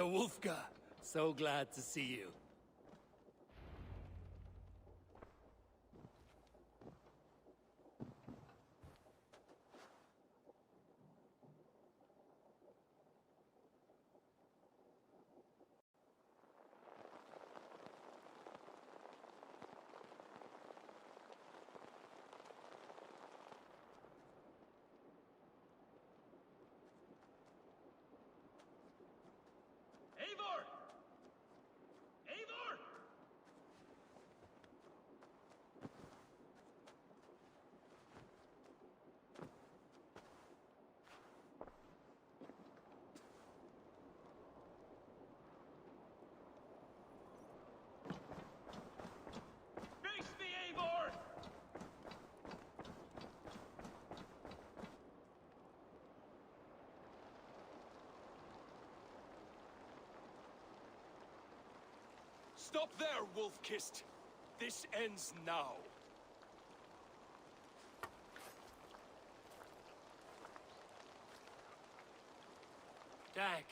Wolfga. So glad to see you. Eivor! Eivor! Face me, Eivor! Stop there, Wolf-Kissed! This ends now. Dak,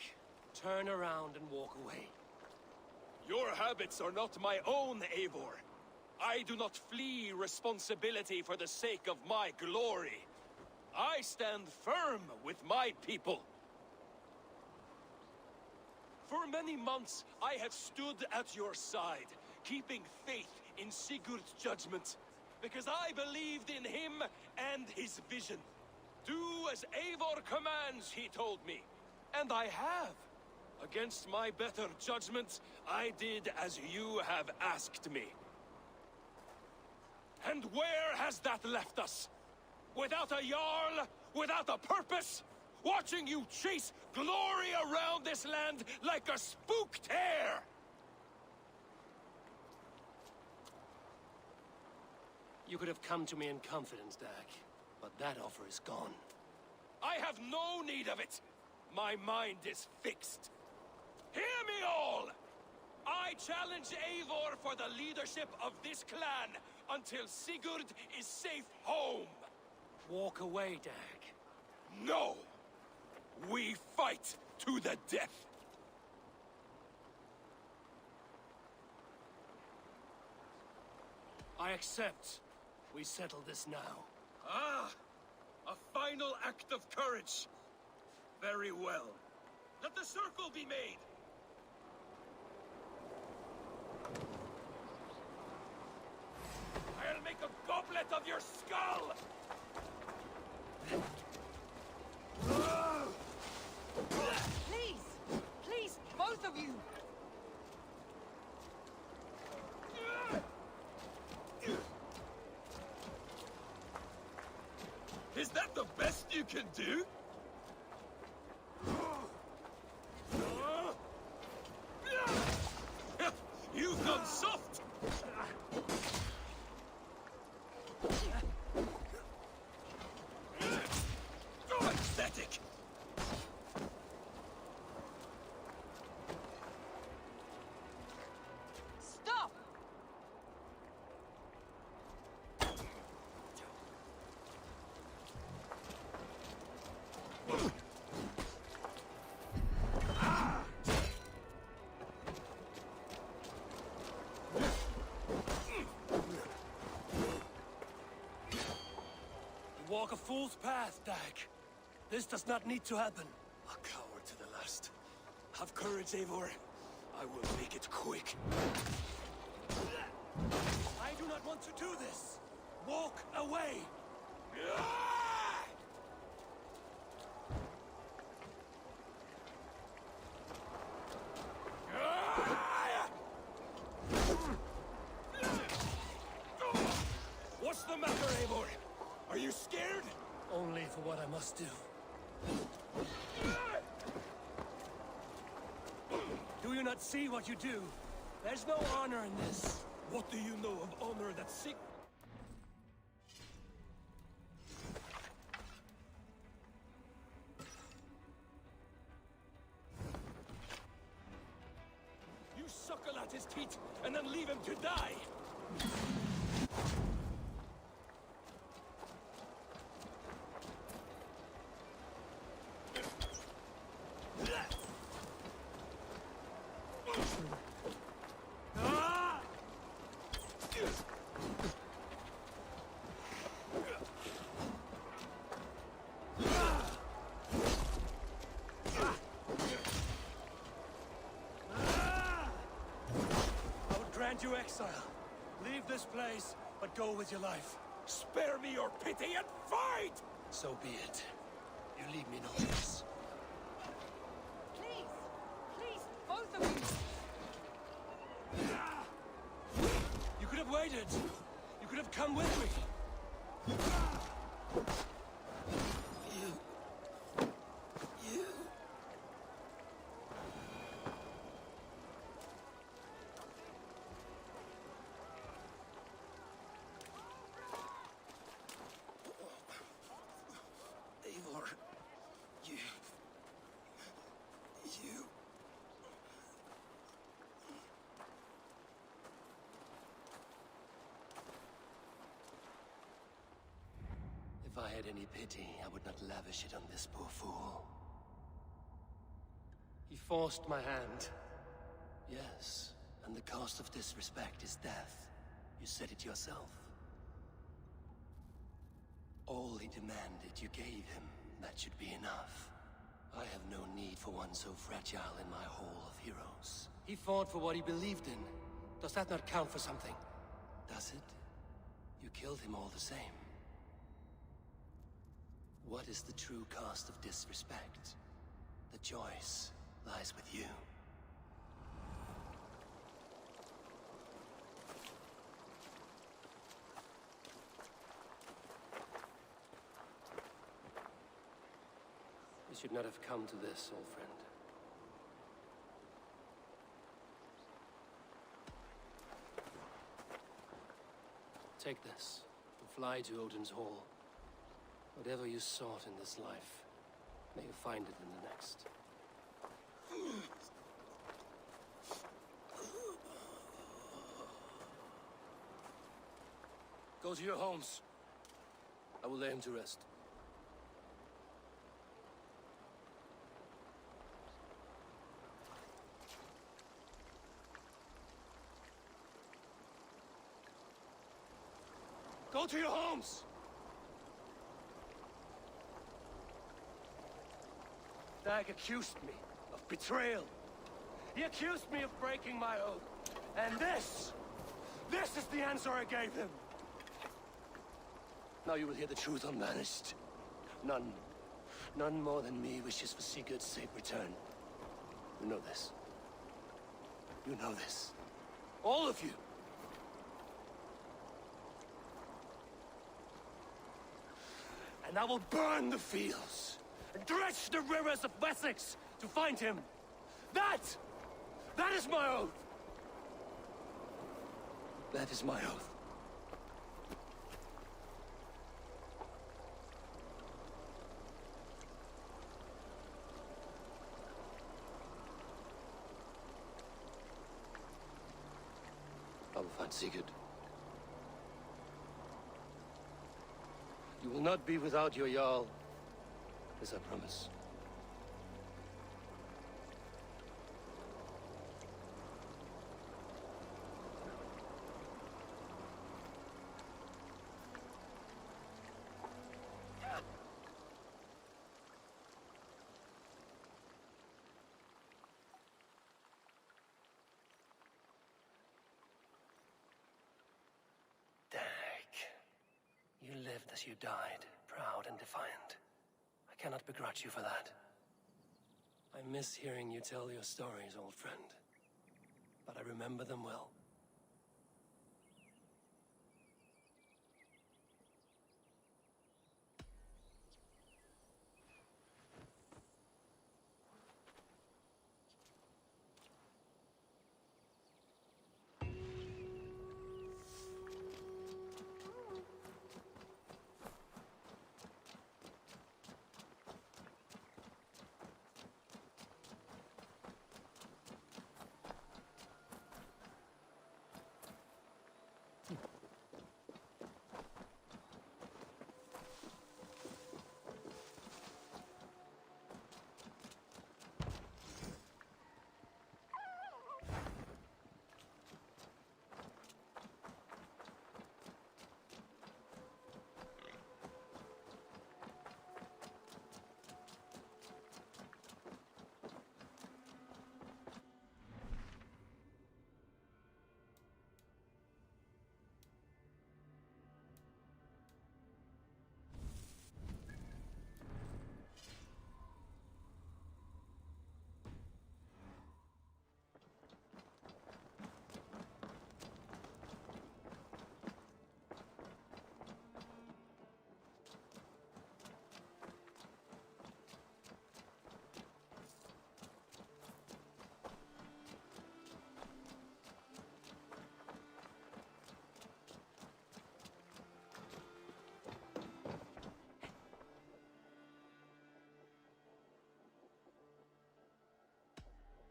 turn around and walk away. Your habits are not my own, Eivor. I do not flee responsibility for the sake of my glory. I stand firm with my people. For many months, I have stood at your side, keeping faith in Sigurd's judgment, because I believed in him and his vision. Do as Eivor commands, he told me. And I have. Against my better judgment, I did as you have asked me. And where has that left us? Without a Jarl? Without a purpose? Watching you chase glory around this land like a spooked hare! You could have come to me in confidence, Dak, but that offer is gone. I have no need of it! My mind is fixed. Hear me all! I challenge Eivor for the leadership of this clan until Sigurd is safe home! Walk away, Dak. No! We fight to the death! I accept. We settle this now. Ah! A final act of courage! Very well. Let the circle be made! I'll make a goblet of your skull! Please! Please, both of you! Is that the best you can do? You've gone soft! Pathetic! Stop! You walk a fool's path, Dak. This does not need to happen. A coward to the last. Have courage, Eivor. I will make it quick. I do not want to do this. Walk away. What's the matter, Eivor? Are you scared? Only for what I must do. Do you not see what you do? There's no honor in this. What do you know of honor that You suckle at his teeth and then leave him to die! I would grant you exile. Leave this place, but go with your life. Spare me your pity and fight! So be it. You leave me no choice. Please! Please, both of you! You could have waited. You could have come with me. You... Eivor, you... If I had any pity, I would not lavish it on this poor fool. He forced my hand. Yes, and the cost of disrespect is death. You said it yourself. All he demanded, you gave him. That should be enough. I have no need for one so fragile in my hall of heroes. He fought for what he believed in. Does that not count for something? Does it? You killed him all the same. What is the true cost of disrespect? The choice lies with you. We should not have come to this, old friend. Take this, and fly to Odin's Hall. Whatever you sought in this life, may you find it in the next. Go to your homes. I will lay him to rest. Go to your homes! Dag accused me of betrayal. He accused me of breaking my oath. And this is the answer I gave him. Now you will hear the truth unbanished. None more than me wishes for Sigurd's safe return. You know this. You know this. All of you. And I will burn the fields and dredge the rivers of Wessex to find him. That is my oath. That is my oath. I will find Sigurd. You will not be without your Jarl, as I promise. You lived as you died, proud and defiant. I cannot begrudge you for that. I miss hearing you tell your stories, old friend. But I remember them well.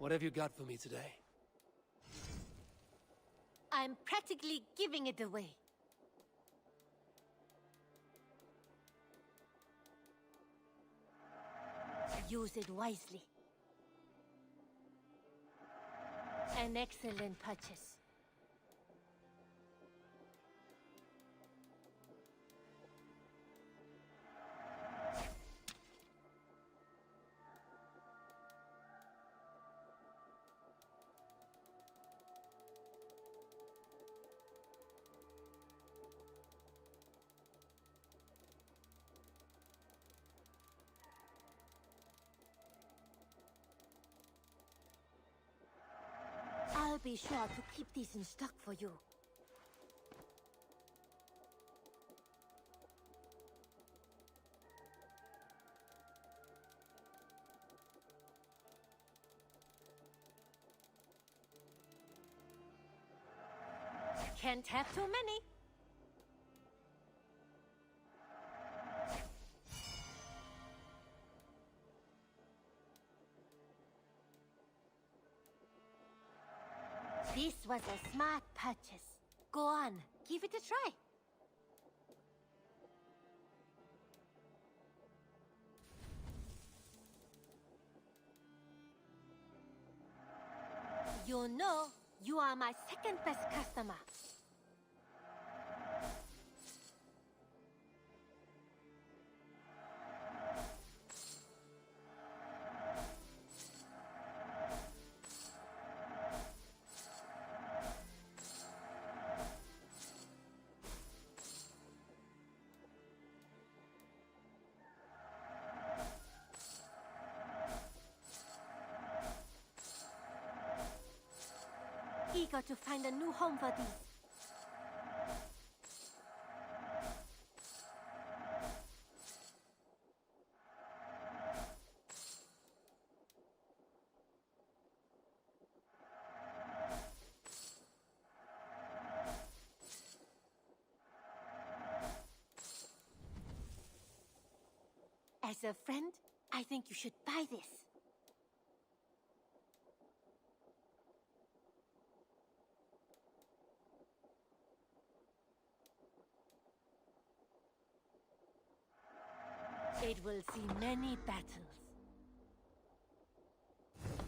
What have you got for me today? I'm practically giving it away. Use it wisely. An excellent purchase. I'll be sure to keep these in stock for you. Can't have too many. This was a smart purchase. Go on, give it a try. You know, you are my second best customer. Eager to find a new home for these. As a friend, I think you should buy this. It will see many battles.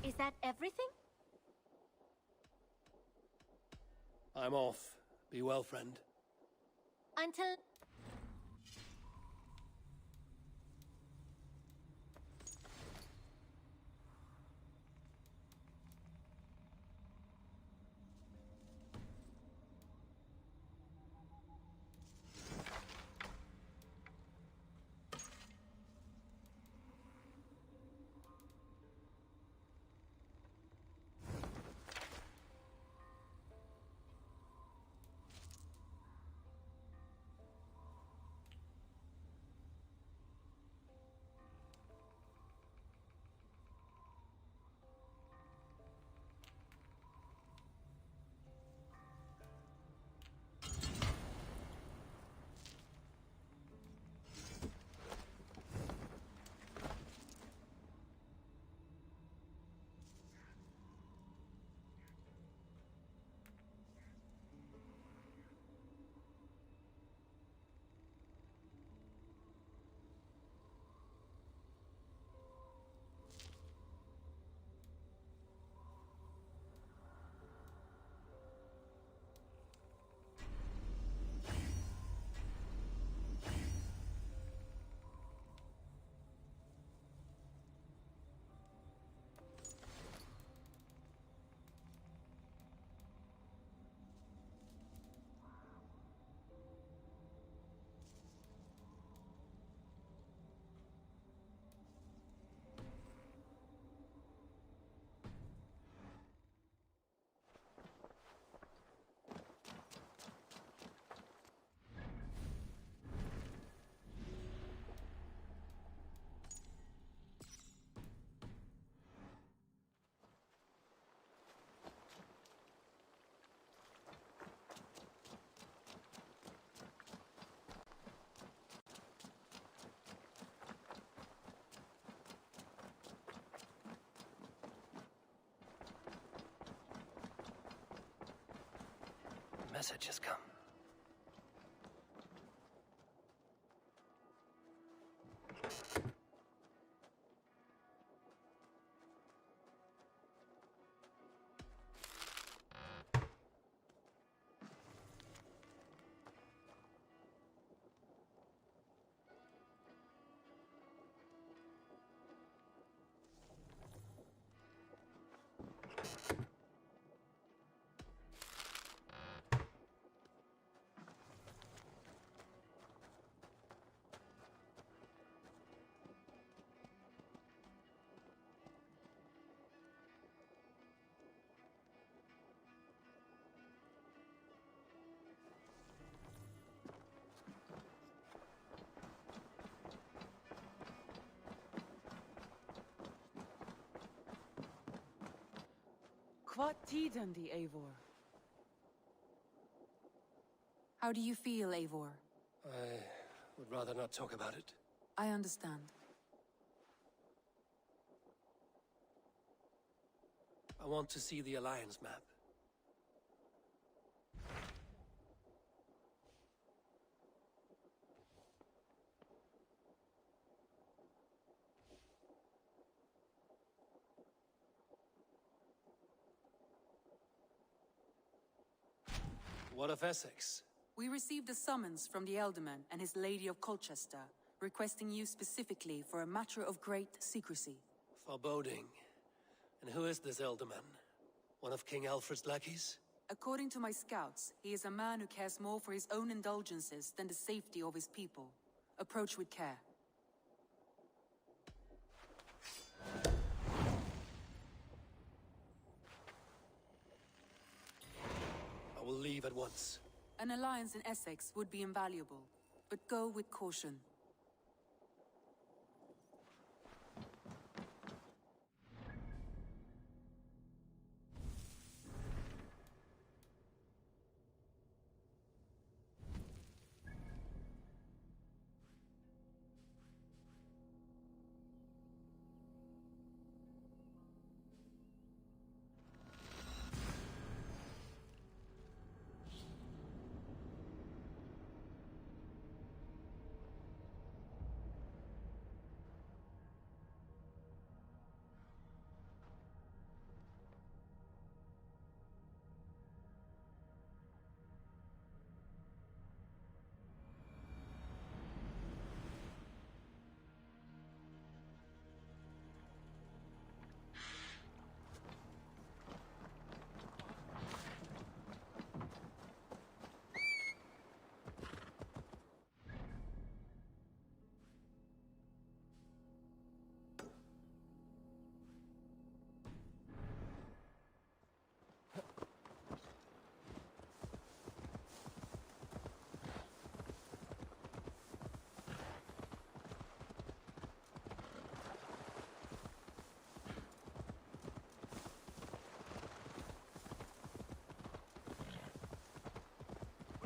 Is that everything? I'm off. Be well, friend. Until... message has come. What tiden the Eivor? How do you feel, Eivor? I would rather not talk about it. I understand. I want to see the Alliance map. What of Essex? We received a summons from the Elderman and his Lady of Colchester, requesting you specifically for a matter of great secrecy. Foreboding. And who is this Elderman? One of King Alfred's lackeys? According to my scouts, he is a man who cares more for his own indulgences than the safety of his people. Approach with care. I will leave at once. An alliance in Essex would be invaluable, but go with caution.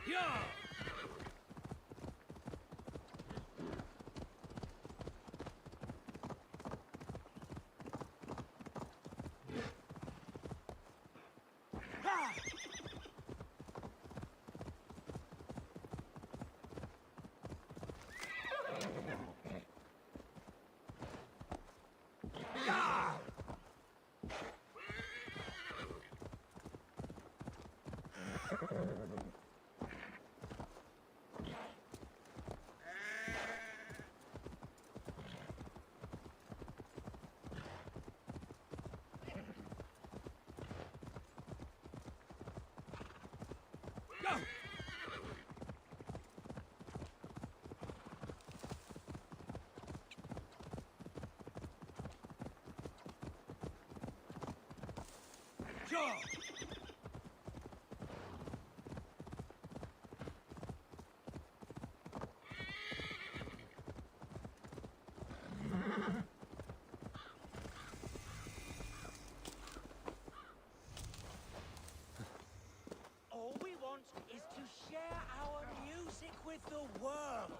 Yeah! Go! Go! All we want is to share our music with the world.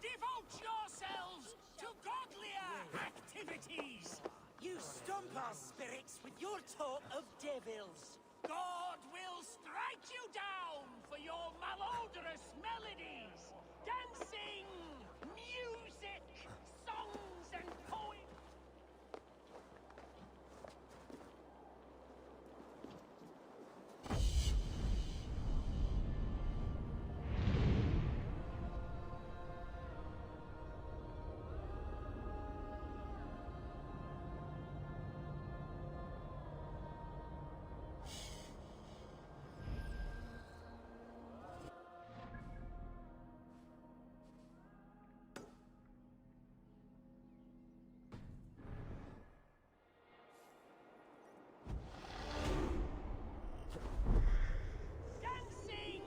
Devote yourselves to godlier activities! You stump our spirits with your talk of devils. God will strike you down for your malodorous melodies! Dancing! Music! Songs and poems! Dancing!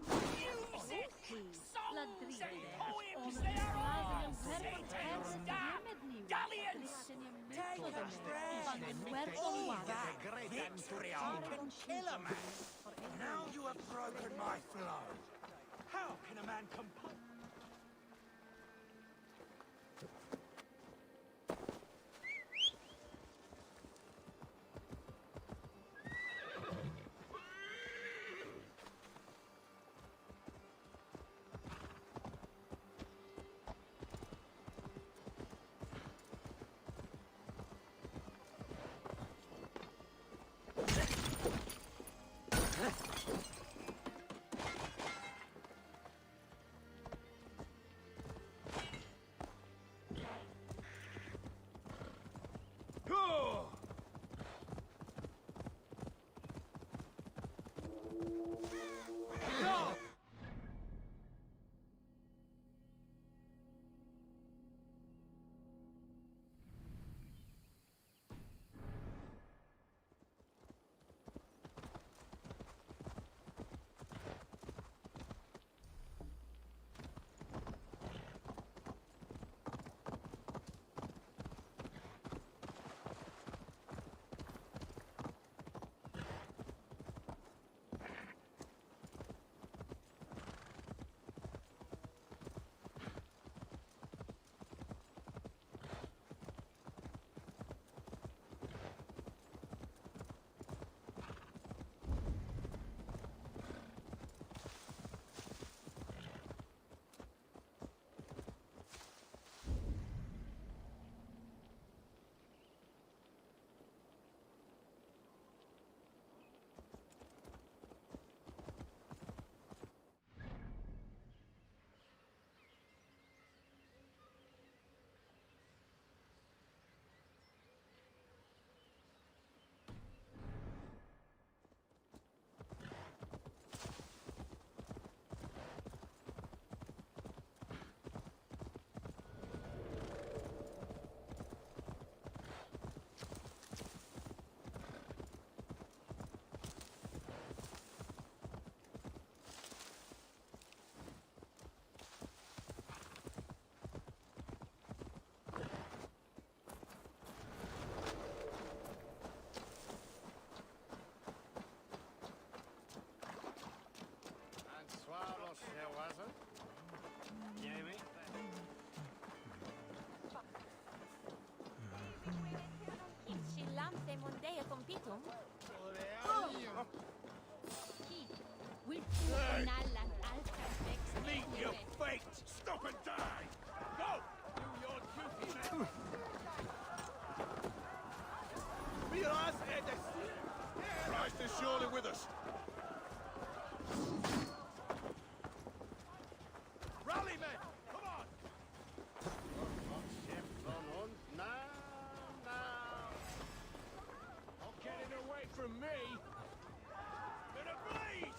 Music! Songs and poems! They are all Satan's damn dalliance! Take a breath. All that vitriol can kill a man. Now you have broken my flow. How can a man compose? Mondea compitum. Meet your fate! Stop and die! Go! Do your duty, man! Realize Christ is surely with us! Rally, men! Come on! Not getting away from me! Gonna bleed!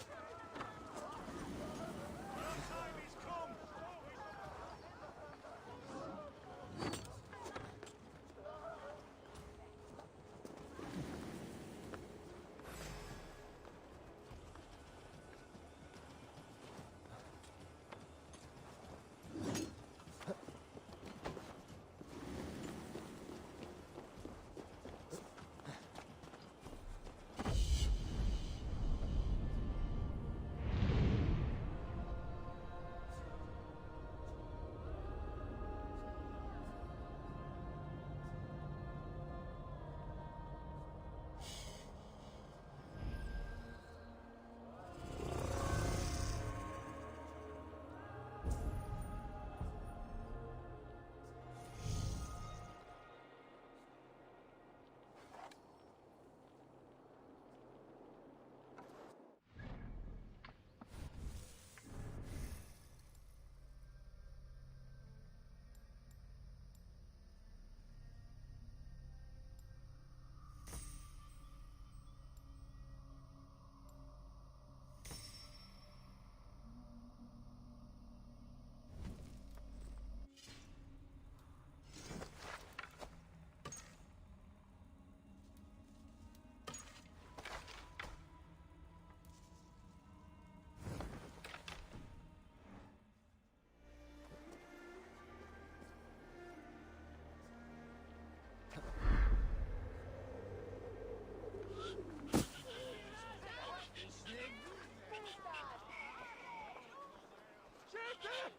What?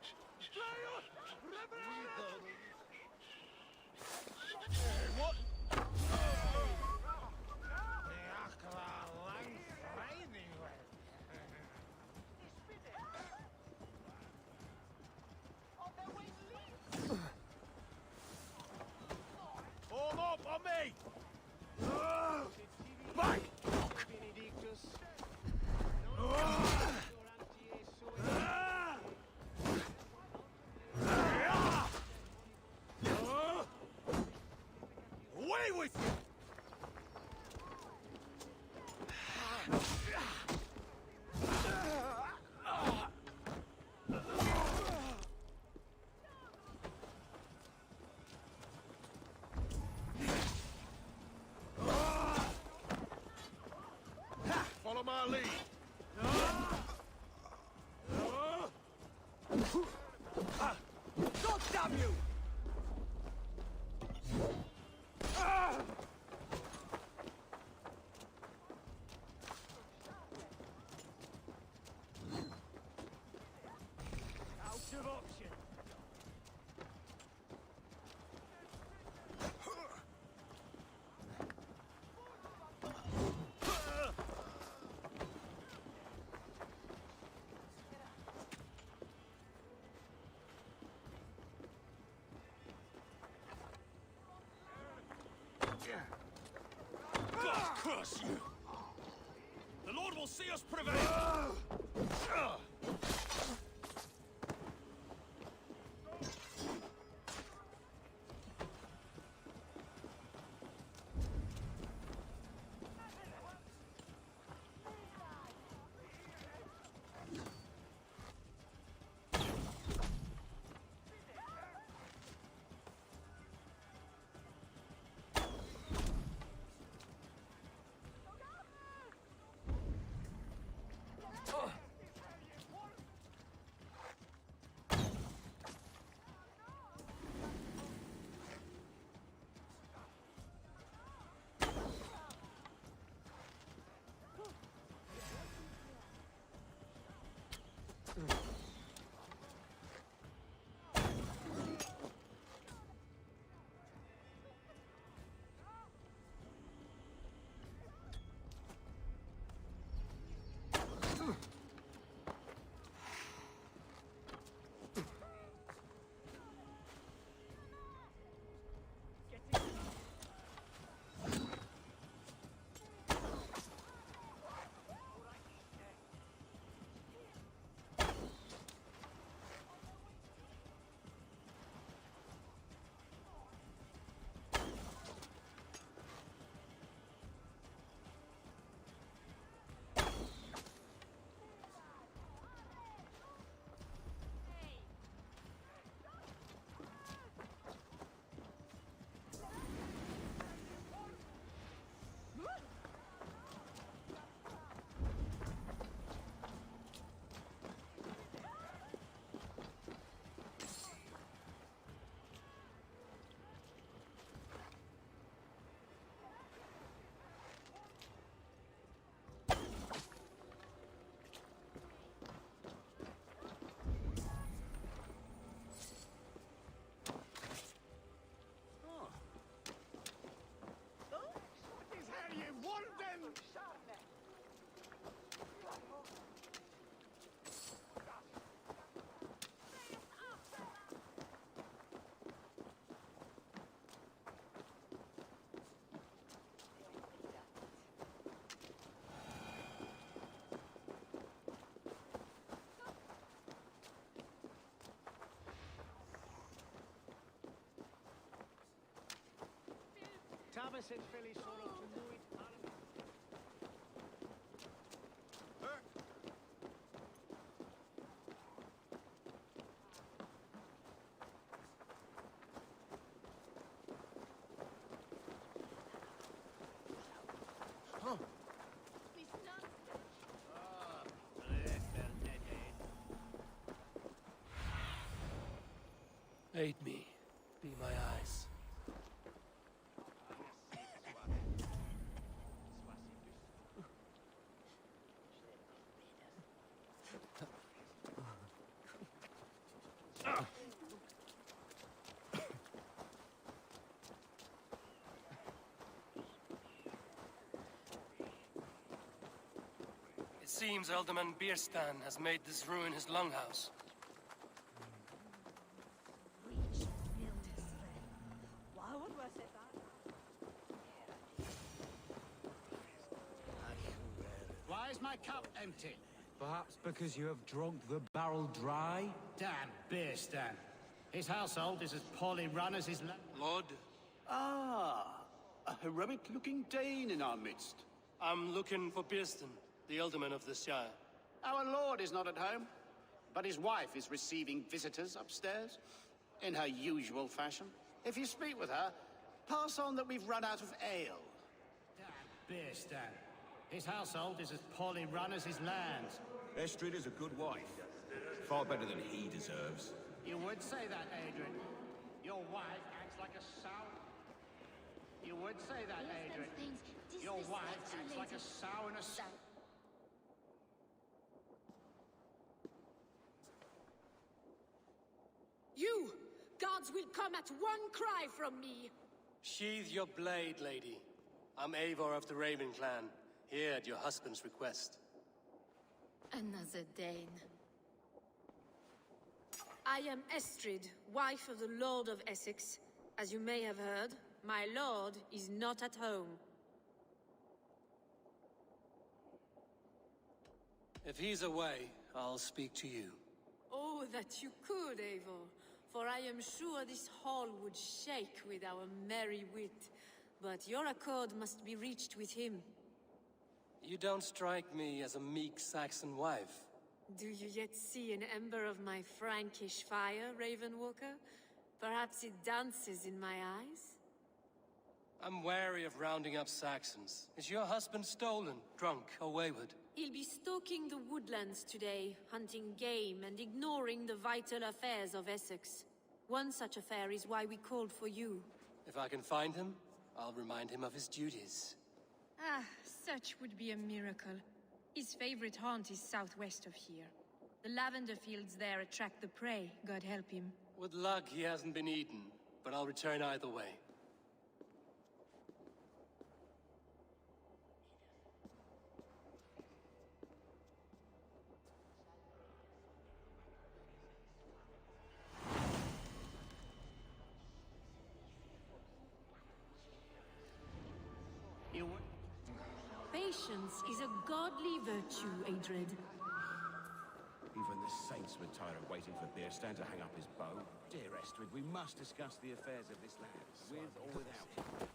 Form up on me! Back! Away with you! Follow my lead. God damn you! Out of option. God curse you! The Lord will see us prevail! Thomas and Philly solo to Louis. Aid me. Be my eyes. seems Alderman Bierstan has made this ruin his longhouse. Why is my cup empty? Perhaps because you have drunk the barrel dry? Damn Beerstan. His household is as poorly run as his Lord, Ah, a heroic-looking Dane in our midst. I'm looking for Bierstan, the Alderman of the Shire. Our lord is not at home, but his wife is receiving visitors upstairs, in her usual fashion. If you speak with her, pass on that we've run out of ale. Damn Beerstan. His household is as poorly run as his lands. Estrid is a good wife. Far better than he deserves. You would say that, Adrian. Your wife acts like a sow. You would say that, Adrian. Your wife acts like a sow in a... You! Gods will come at one cry from me! Sheathe your blade, lady. I'm Eivor of the Raven Clan, here at your husband's request. Another Dane. I am Estrid, wife of the Lord of Essex. As you may have heard, my lord is not at home. If he's away, I'll speak to you. Oh, that you could, Eivor. For I am sure this hall would shake with our merry wit. But your accord must be reached with him. You don't strike me as a meek Saxon wife. Do you yet see an ember of my Frankish fire, Ravenwalker? Perhaps it dances in my eyes? I'm wary of rounding up Saxons. Is your husband stolen, drunk, or wayward? He'll be stalking the woodlands today, hunting game and ignoring the vital affairs of Essex. One such affair is why we called for you. If I can find him, I'll remind him of his duties. Ah, such would be a miracle. His favorite haunt is southwest of here. The lavender fields there attract the prey, God help him. With luck, he hasn't been eaten, but I'll return either way. You would... Patience is a godly virtue, Adred. Even the saints were tired of waiting for Bierstan to hang up his bow. Dear Estrid, we must discuss the affairs of this land, with or without him.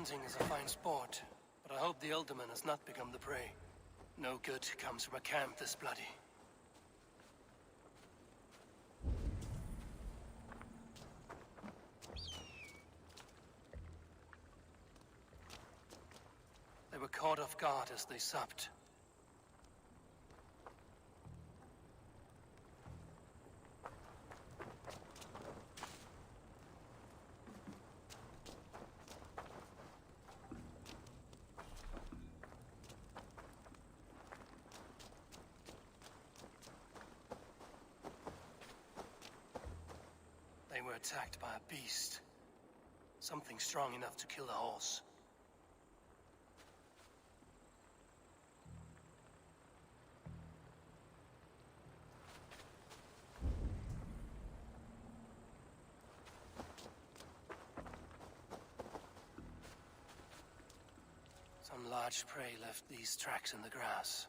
hunting is a fine sport, but I hope the Alderman has not become the prey. No good comes from a camp this bloody. They were caught off guard as they supped. They were attacked by a beast. Something strong enough to kill a horse. Some large prey left these tracks in the grass.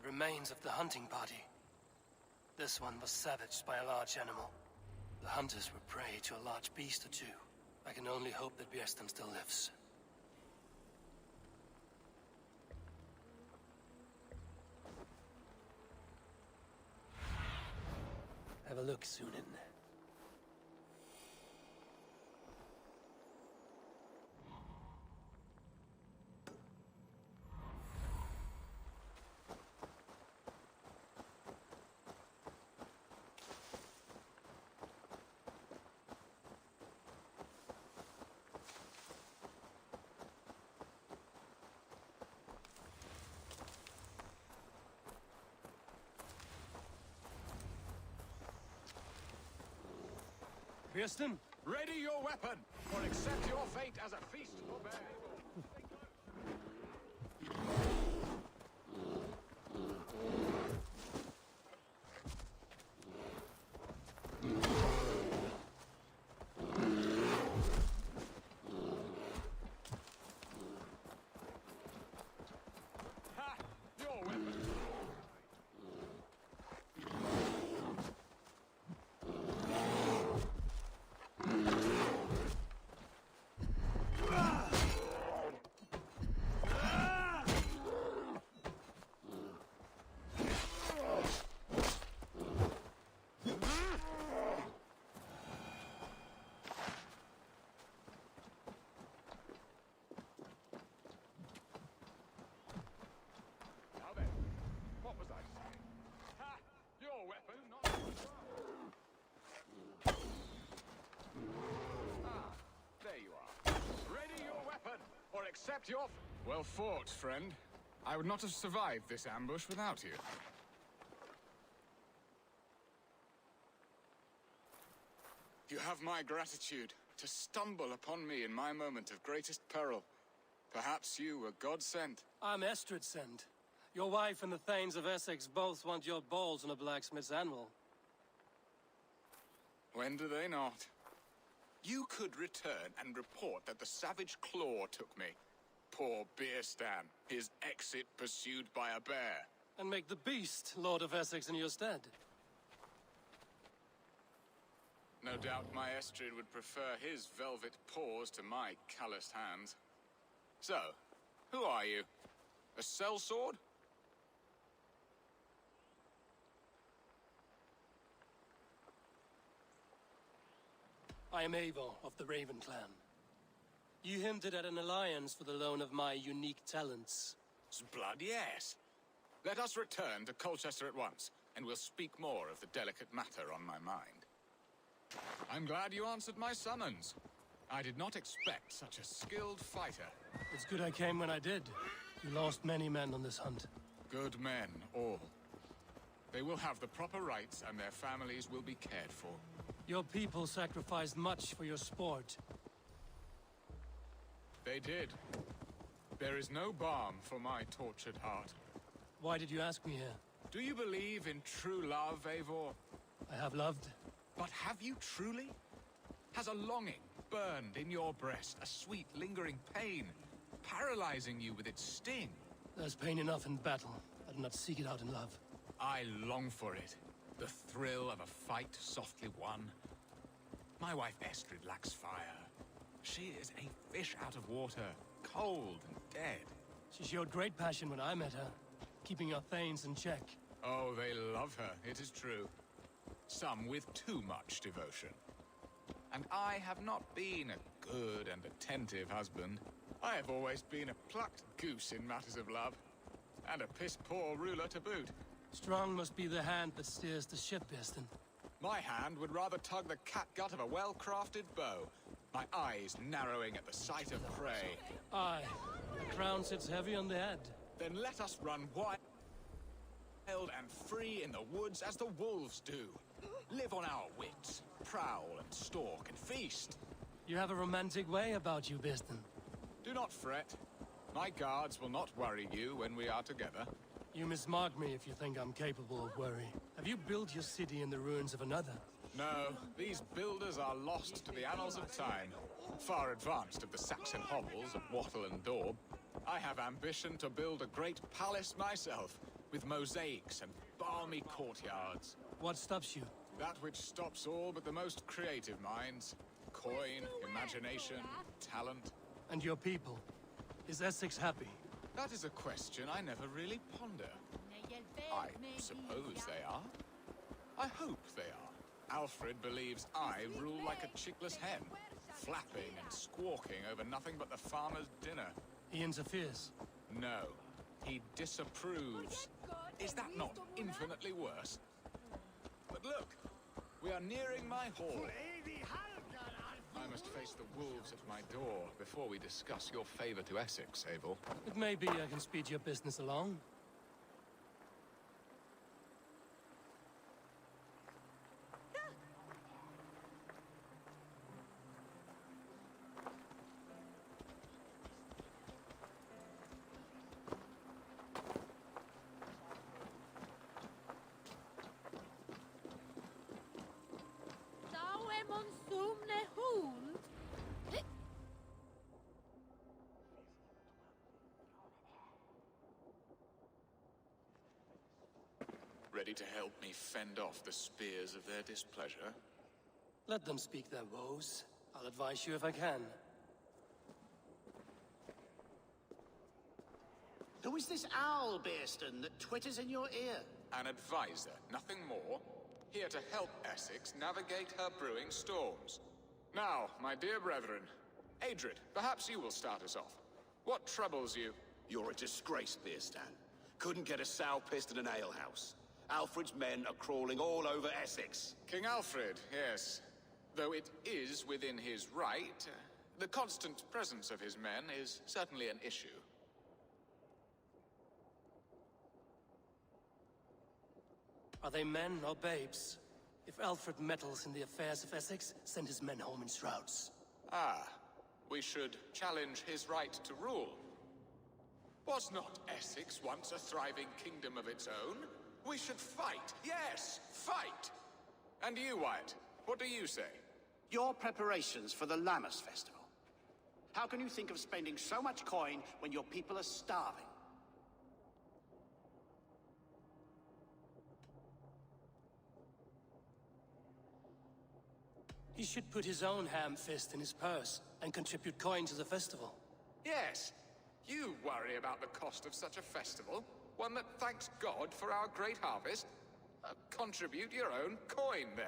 Remains of the hunting party. This one was savaged by a large animal. The hunters were prey to a large beast or two. I can only hope that Björsten still lives. Have a look, Sunan. Björsten? Ready your weapon, or accept your fate as a feast for bear. Ha! Your weapon. Accept your... Well fought, friend. I would not have survived this ambush without you. You have my gratitude to stumble upon me in my moment of greatest peril. Perhaps you were God-sent. I'm Estrid sent. Your wife and the Thanes of Essex both want your balls on a blacksmith's anvil. When do they not? You could return and report that the savage claw took me. Poor Björsten, his exit pursued by a bear. And make the beast Lord of Essex in your stead. No doubt my Estrid would prefer his velvet paws to my calloused hands. So, who are you? A sellsword? I am Eivor of the Raven clan. You hinted at an alliance for the loan of my unique talents. Blood, yes. Let us return to Colchester at once, and we'll speak more of the delicate matter on my mind. I'm glad you answered my summons. I did not expect such a skilled fighter. It's good I came when I did. You lost many men on this hunt. Good men, all. They will have the proper rights and their families will be cared for. Your people sacrificed much for your sport. They did. There is no balm for my tortured heart. Why did you ask me here? Do you believe in true love, Eivor? I have loved. But have you truly? Has a longing burned in your breast, a sweet, lingering pain, paralyzing you with its sting? There's pain enough in battle. I do not seek it out in love. I long for it. The thrill of a fight softly won. My wife Estrid lacks fire. She is a fish out of water, cold and dead. She showed great passion when I met her, keeping our thanes in check. Oh, they love her, it is true. Some with too much devotion. And I have not been a good and attentive husband. I have always been a plucked goose in matters of love. And a piss-poor ruler to boot. Strong must be the hand that steers the ship, Birsten. My hand would rather tug the catgut of a well-crafted bow. My eyes narrowing at the sight of prey. Aye, the crown sits heavy on the head. Then let us run wild and free in the woods as the wolves do. Live on our wits, prowl and stalk and feast. You have a romantic way about you, Birsten. Do not fret. My guards will not worry you when we are together. You mismark me if you think I'm capable of worry. Have you built your city in the ruins of another? No, these builders are lost to the annals of time. Far advanced of the Saxon hovels of Wattle and Daub. I have ambition to build a great palace myself, with mosaics and balmy courtyards. What stops you? That which stops all but the most creative minds. Coin, imagination, talent. And your people? Is Essex happy? That is a question I never really ponder. I suppose they are. I hope they are. Alfred believes I rule like a chickless hen, flapping and squawking over nothing but the farmer's dinner. He interferes? No, he disapproves. Is that not infinitely worse? But look, we are nearing my hall. I must face the wolves at my door before we discuss your favor to Essex, Abel. It may be I can speed your business along. Ready to help me fend off the spears of their displeasure? Let them speak their woes. I'll advise you if I can. Who is this owl, Bearston, that twitters in your ear? An advisor, nothing more. Here to help Essex navigate her brewing storms. Now, my dear brethren, Adrid, perhaps you will start us off. What troubles you? You're a disgrace, Beerstan. Couldn't get a sow pissed in an alehouse. Alfred's men are crawling all over Essex. King Alfred, yes. Though it is within his right, the constant presence of his men is certainly an issue. Are they men or babes? If Alfred meddles in the affairs of Essex, send his men home in shrouds. Ah, we should challenge his right to rule. Was not Essex once a thriving kingdom of its own? We should fight, yes, fight! And you, Wyatt, what do you say? Your preparations for the Lammas festival. How can you think of spending so much coin when your people are starving? He should put his own ham fist in his purse and contribute coin to the festival. Yes, you worry about the cost of such a festival, one that thanks God for our great harvest. Contribute your own coin, then.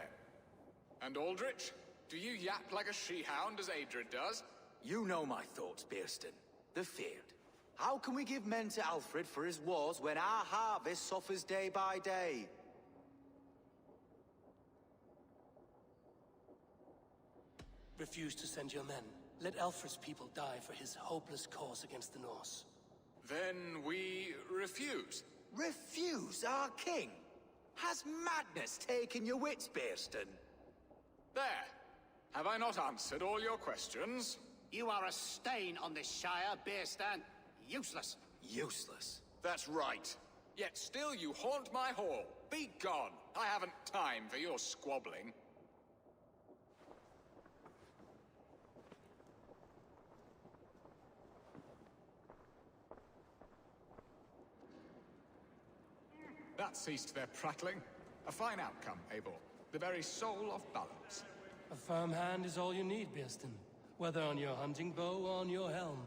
And Aldrich, do you yap like a she-hound as Adrid does? You know my thoughts, Bearston. The field. How can we give men to Alfred for his wars when our harvest suffers day by day? Refuse to send your men. Let Alfred's people die for his hopeless cause against the Norse. Then we refuse. Refuse our king? Has madness taken your wits, Bearston? There. Have I not answered all your questions? You are a stain on this Shire, Beerstan. Useless. Useless. That's right. Yet still you haunt my hall. Be gone. I haven't time for your squabbling. That ceased their prattling. A fine outcome, Eivor. The very soul of balance. A firm hand is all you need, Bearston. Whether on your hunting bow or on your helm.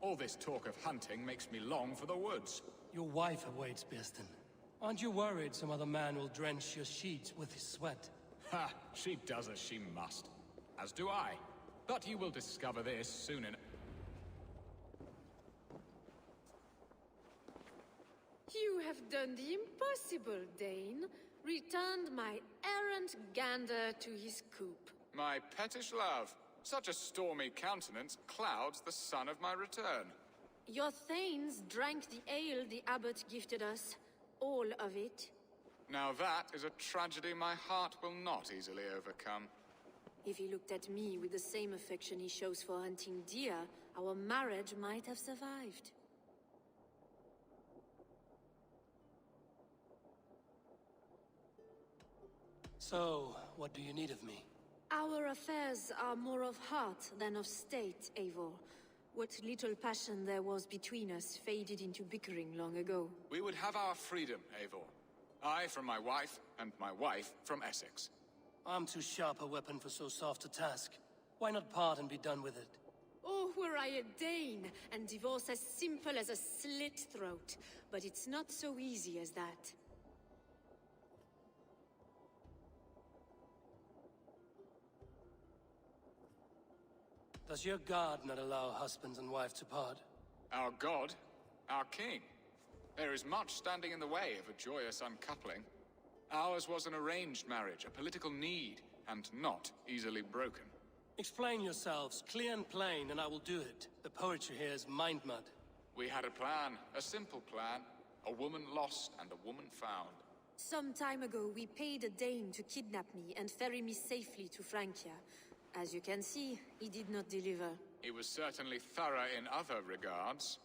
All this talk of hunting makes me long for the woods. Your wife awaits, Bearston. Aren't you worried some other man will drench your sheets with his sweat? Ha! She does as she must. As do I. But you will discover this soon enough. You have done the impossible, Dane. Returned my errant gander to his coop. My pettish love. Such a stormy countenance clouds the sun of my return. Your thanes drank the ale the abbot gifted us. All of it. Now that is a tragedy my heart will not easily overcome. If he looked at me with the same affection he shows for hunting deer, our marriage might have survived. So, what do you need of me? Our affairs are more of heart than of state, Eivor. What little passion there was between us faded into bickering long ago. We would have our freedom, Eivor. I from my wife, and my wife from Essex. I'm too sharp a weapon for so soft a task. Why not part and be done with it? Oh, were I a Dane, and divorce as simple as a slit throat. But it's not so easy as that. Does your god not allow husbands and wife to part? Our god? Our king? There is much standing in the way of a joyous uncoupling. Ours was an arranged marriage, a political need, and not easily broken. Explain yourselves, clear and plain, and I will do it. The poetry here is mind mud. We had a plan, a simple plan. A woman lost and a woman found. Some time ago, we paid a Dane to kidnap me and ferry me safely to Francia. As you can see, he did not deliver. He was certainly thorough in other regards.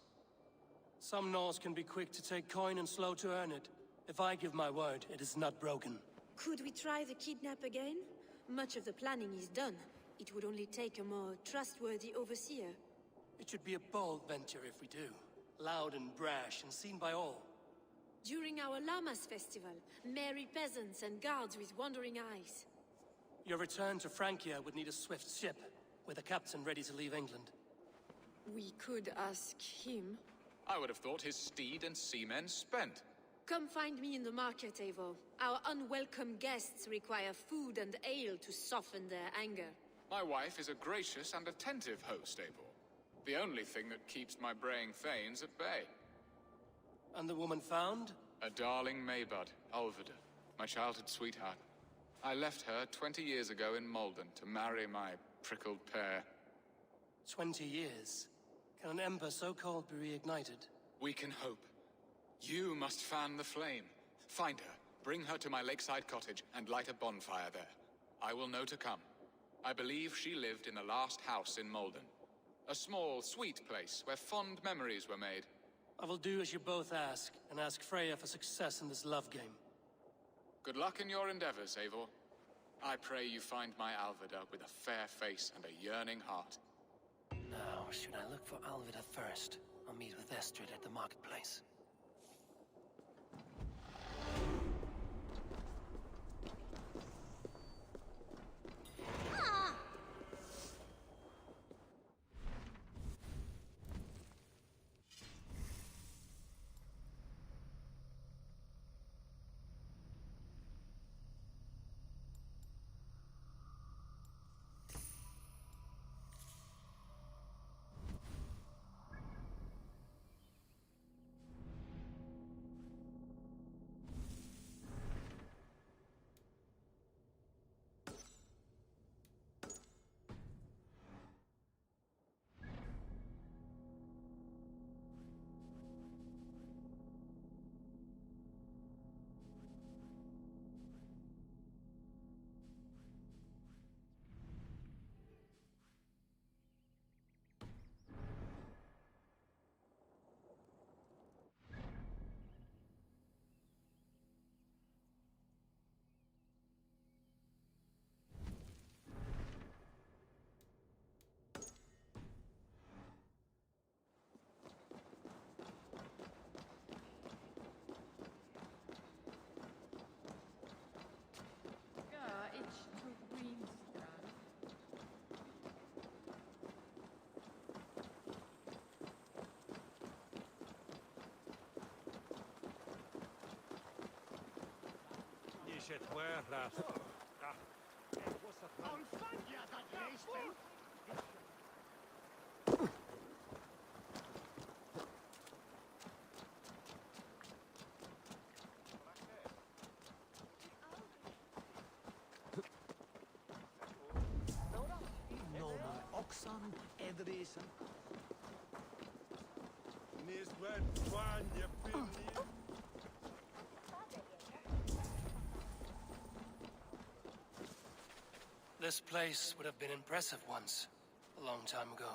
Some Norse can be quick to take coin and slow to earn it. If I give my word, it is not broken. Could we try the kidnap again? Much of the planning is done. It would only take a more trustworthy overseer. It should be a bold venture if we do. Loud and brash and seen by all. During our Llamas festival, merry peasants and guards with wandering eyes. Your return to Francia would need a swift ship, with a captain ready to leave England. We could ask him. I would have thought his steed and seamen spent. Come find me in the market, Eivor. Our unwelcome guests require food and ale to soften their anger. My wife is a gracious and attentive host, Eivor. The only thing that keeps my braying thanes at bay. And the woman found? A darling Maybud, Ulvida, my childhood sweetheart. I left her 20 years ago in Malden to marry my prickled pear. 20 years? Can an ember so cold be reignited? We can hope. You must fan the flame. Find her, bring her to my lakeside cottage, and light a bonfire there. I will know to come. I believe she lived in the last house in Malden. A small, sweet place where fond memories were made. I will do as you both ask, and ask Freya for success in this love game. Good luck in your endeavors, Eivor. I pray you find my Alvida with a fair face and a yearning heart. Now, should I look for Alvida first, or meet with Estrid at the marketplace? shit, where that? Norman Oxon, Edrison. This place would have been impressive once, a long time ago.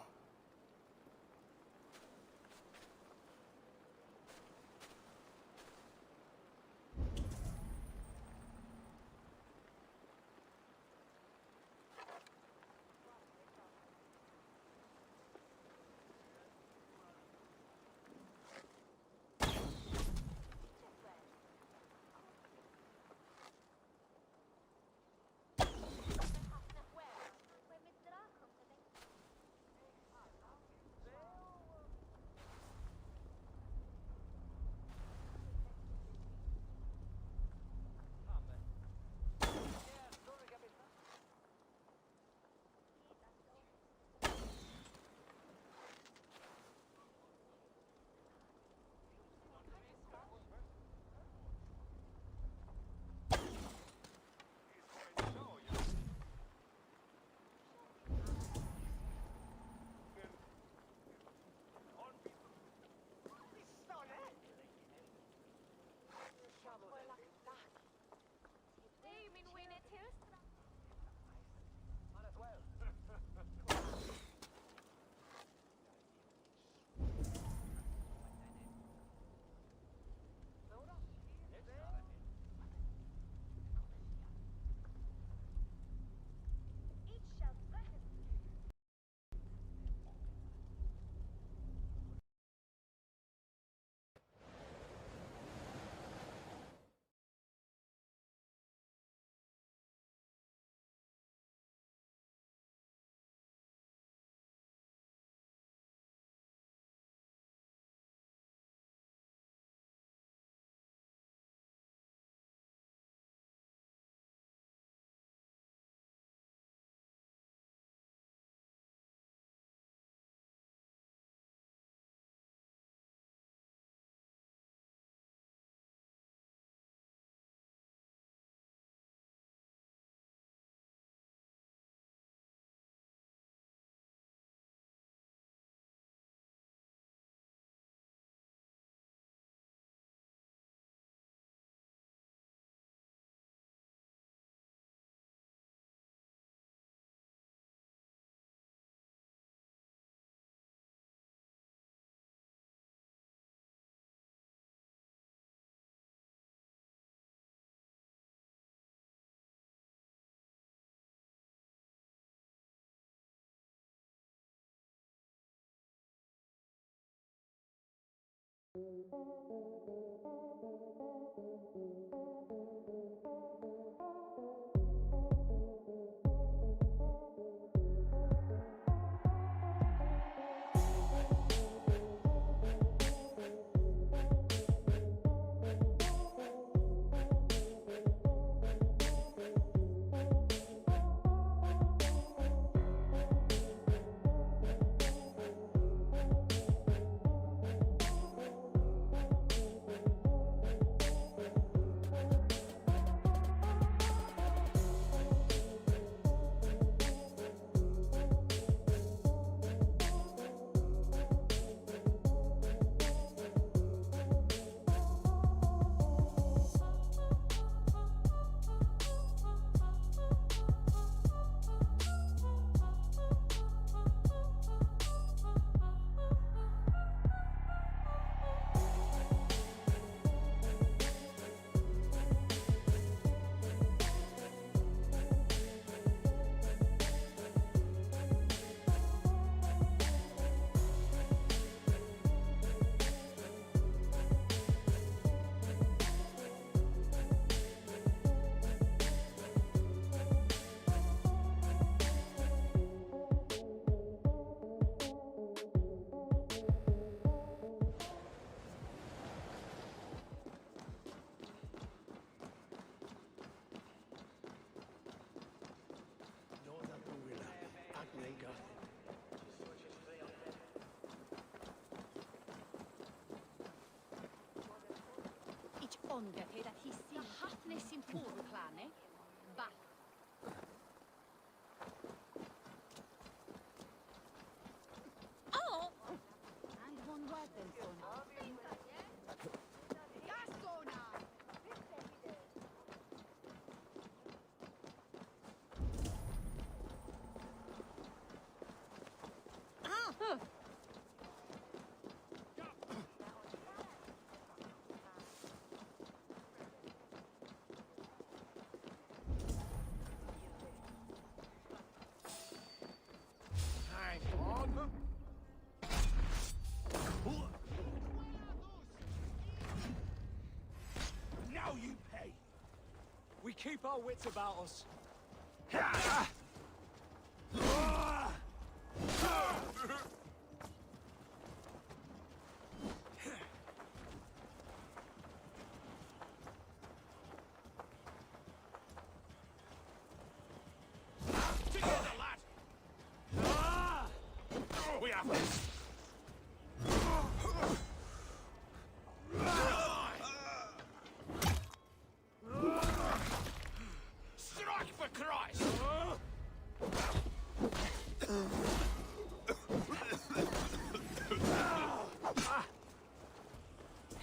Onga te that he see hafnes in Toruklane. Ba. Oh! And one word then, Sona. Yes, Sona! Ah! Now you pay! We keep our wits about us. Together, lad! We have this! Strike for Christ!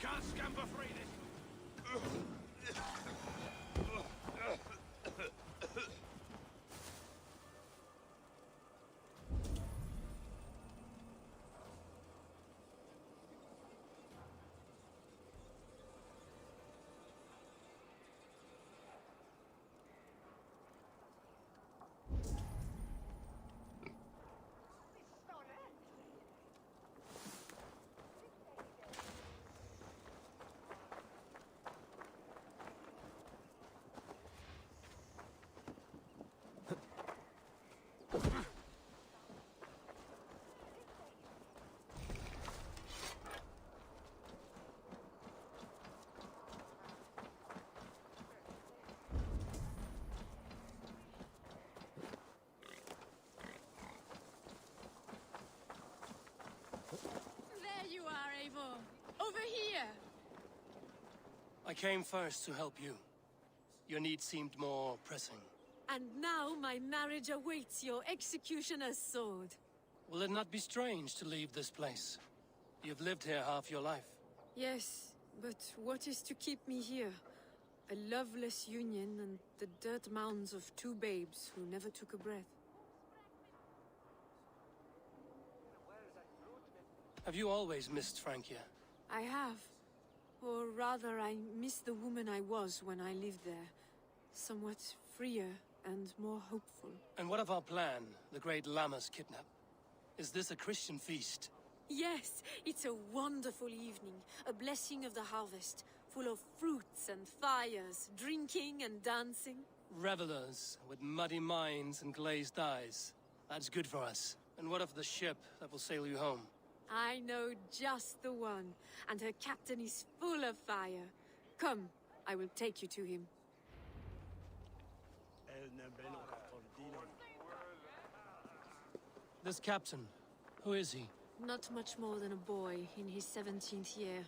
Can't scam for free this. There you are, Eivor. Over here. I came first to help you. Your need seemed more pressing. And now my marriage awaits your executioner's sword. Will it not be strange to leave this place? You've lived here half your life. Yes, but what is to keep me here? A loveless union and the dirt mounds of two babes who never took a breath. Have you always missed Francia? I have. Or rather, I miss the woman I was when I lived there. Somewhat freer and more hopeful. And what of our plan, the great Lamma's kidnap? Is this a Christian feast? Yes, it's a wonderful evening. A blessing of the harvest, full of fruits and fires, drinking and dancing. Revelers with muddy minds and glazed eyes. That's good for us. And what of the ship that will sail you home? I know just the one, and her captain is full of fire. Come, I will take you to him. This captain, who is he? Not much more than a boy in his 17th year.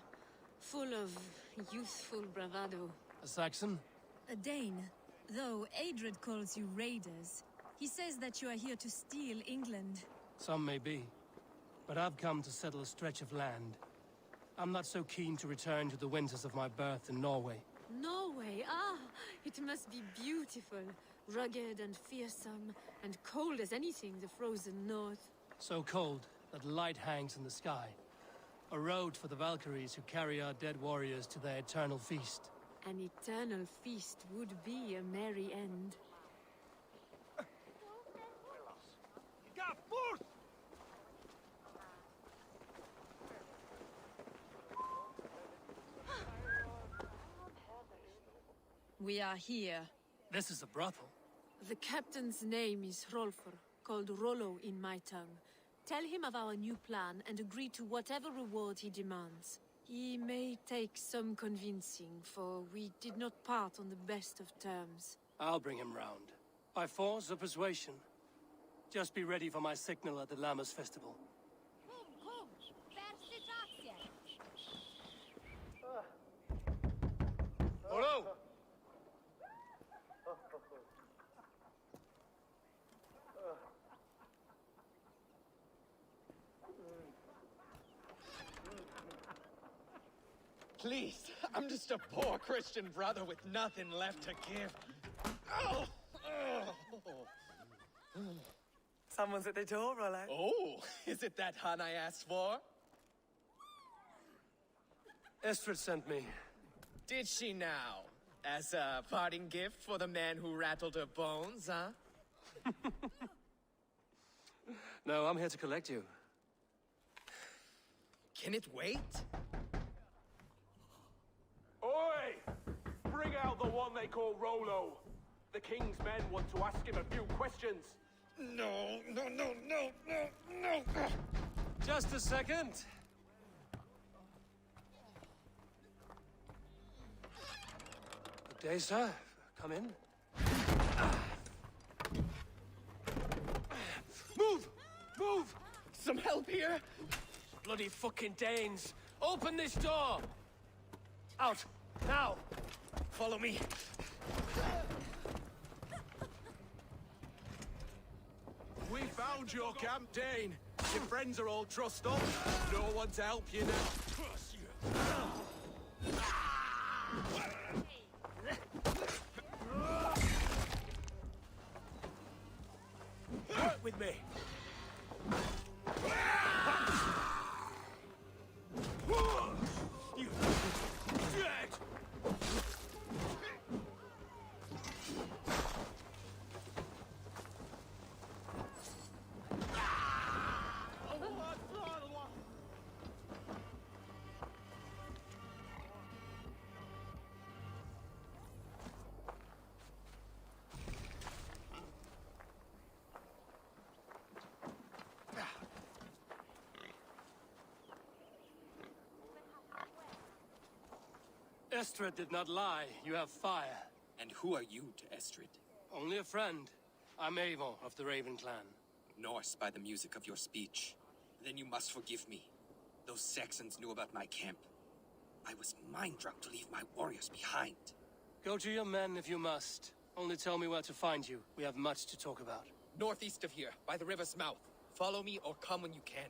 Full of youthful bravado. A Saxon? A Dane, though Adred calls you raiders. He says that you are here to steal England. Some may be. But I've come to settle a stretch of land. I'm not so keen to return to the winters of my birth in Norway. Norway? Ah, it must be beautiful. Rugged and fearsome, and cold as anything the frozen north. So cold that light hangs in the sky. A road for the Valkyries who carry our dead warriors to their eternal feast. An eternal feast would be a merry end. We are here. This is a brothel. The captain's name is Hrolfr, called Rollo in my tongue. Tell him of our new plan and agree to whatever reward he demands. He may take some convincing, for we did not part on the best of terms. I'll bring him round. By force or persuasion. Just be ready for my signal at the Lammas festival. Please, I'm just a poor Christian brother with nothing left to give. Oh! Someone's at the door, Rollo. Oh, is it that hun I asked for? Estrid sent me. Did she now? As a parting gift for the man who rattled her bones, huh? No, I'm here to collect you. Can it wait? Oi! Bring out the one they call Rollo. The king's men want to ask him a few questions. No. Just a second. Good day, sir. Come in. Move! Move! Some help here? Bloody fucking Danes! Open this door! Out! Now! Follow me. We found your camp, Dane. Your friends are all trussed up. No one to help you now. Work with me! You dead! Estrid did not lie. You have fire. And who are you to Estrid? Only a friend. I'm Avon of the Raven clan. Norse by the music of your speech. Then you must forgive me. Those Saxons knew about my camp. I was mind-drunk to leave my warriors behind. Go to your men if you must. Only tell me where to find you. We have much to talk about. Northeast of here, by the river's mouth. Follow me or come when you can.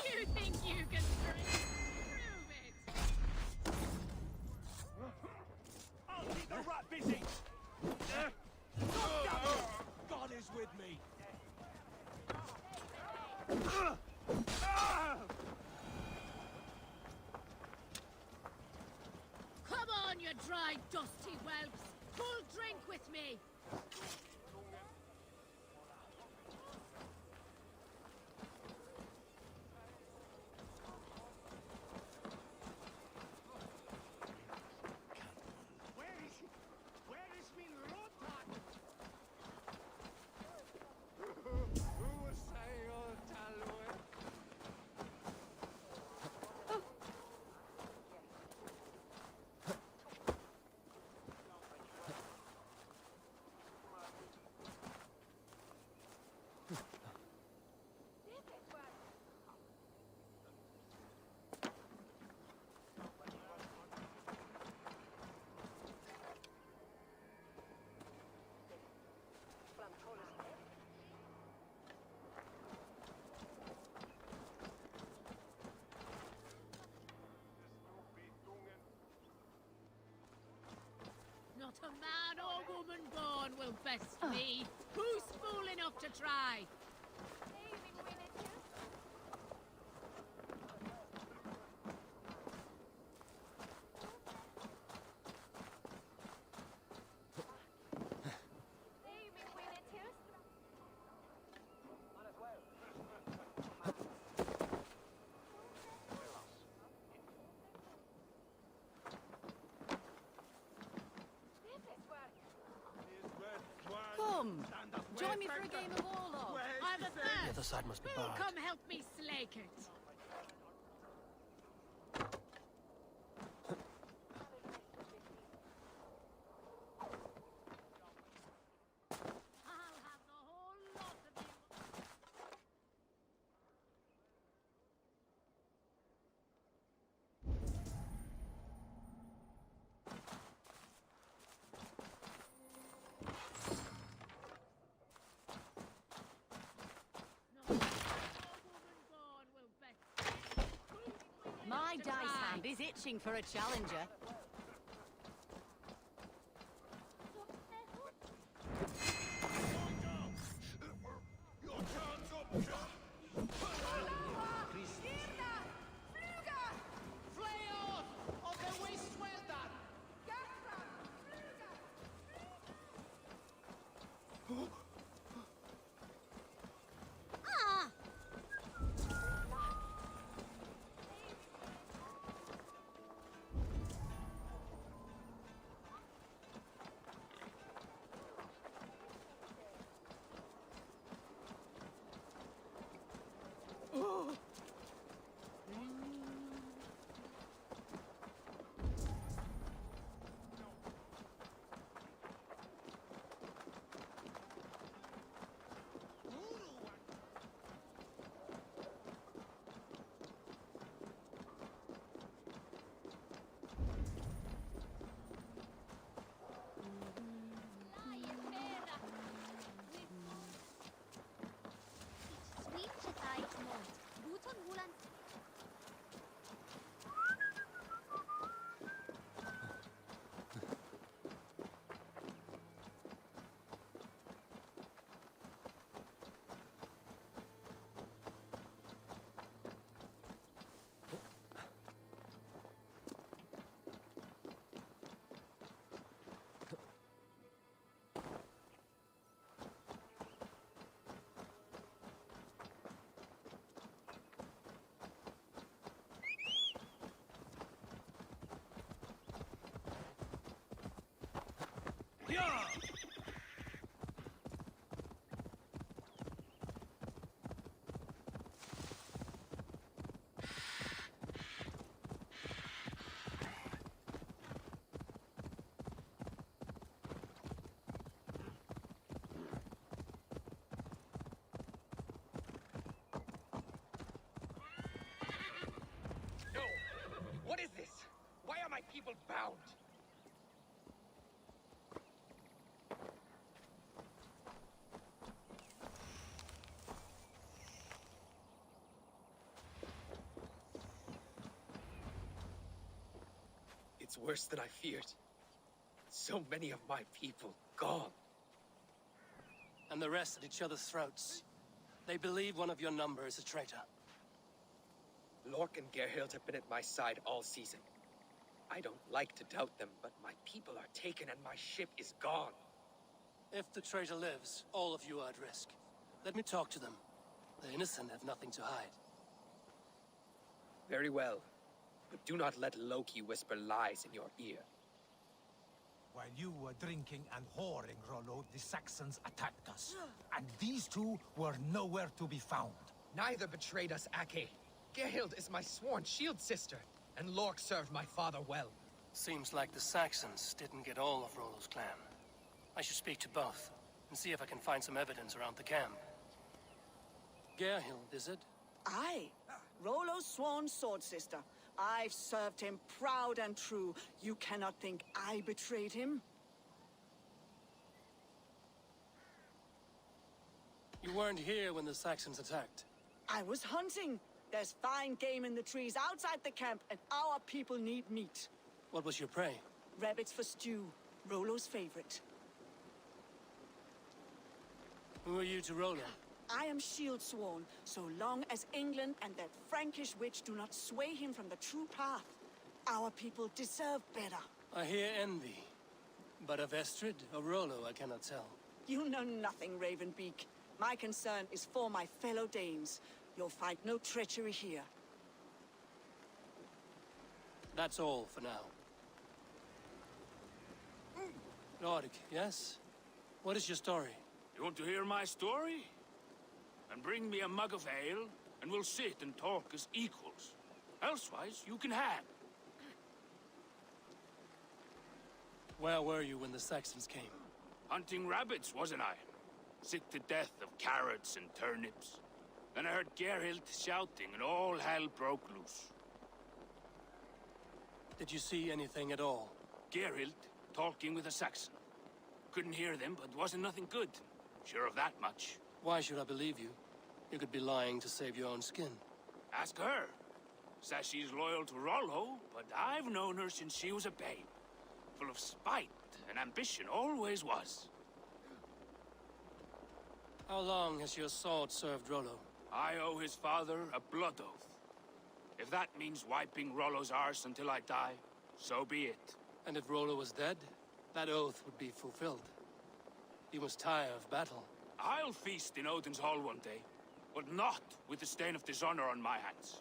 You think you can drink? Prove it! I'll keep the rat busy! God is with me! Come on, you dry, dusty whelps! Full drink with me! Not a man or woman born will best me. Who's fool enough to try? Come, join me for a game of Orlog. I'm a The thirst. other side must be Who'll barred. come help me slake it? I'll have the whole lot of you. Gerhild is itching for a challenger. What is this? Why are my people bound? It's worse than I feared. So many of my people gone. And the rest at each other's throats. They believe one of your number is a traitor. Lork and Gerhild have been at my side all season. I don't like to doubt them, but my people are taken and my ship is gone. If the traitor lives, all of you are at risk. Let me talk to them. The innocent have nothing to hide. Very well. But do not let Loki whisper lies in your ear. While you were drinking and whoring, Rollo, the Saxons attacked us. And these two were nowhere to be found. Neither betrayed us, Ake. Gerhild is my sworn shield sister, and Lork served my father well. Seems like the Saxons didn't get all of Rollo's clan. I should speak to both, and see if I can find some evidence around the camp. Gerhild, is it? Aye. Rollo's sworn sword sister. I've served him proud and true. You cannot think I betrayed him? You weren't here when the Saxons attacked. I was hunting. There's fine game in the trees outside the camp, and our people need meat. What was your prey? Rabbits for stew. Rollo's favorite. Who are you to Rollo? I am shield sworn, so long as England and that Frankish witch do not sway him from the true path. Our people deserve better. I hear envy. But of Estrid or Rollo, I cannot tell. You know nothing, Ravenbeak. My concern is for my fellow Danes. You'll find no treachery here. That's all for now. Lord, yes? What is your story? You want to hear my story? And bring me a mug of ale, and we'll sit and talk as equals. Elsewise, you can hang. Where were you when the Saxons came? Hunting rabbits, wasn't I? Sick to death of carrots and turnips. Then I heard Gerhild shouting, and all hell broke loose. Did you see anything at all? Gerhild talking with a Saxon. Couldn't hear them, but wasn't nothing good. Sure of that much. Why should I believe you? You could be lying to save your own skin. Ask her. Says she's loyal to Rollo, but I've known her since she was a babe. Full of spite and ambition, always was. How long has your sword served Rollo? I owe his father a blood oath. If that means wiping Rollo's arse until I die, so be it. And if Rollo was dead, that oath would be fulfilled. You must tire of battle. I'll feast in Odin's hall one day, but not with the stain of dishonor on my hands.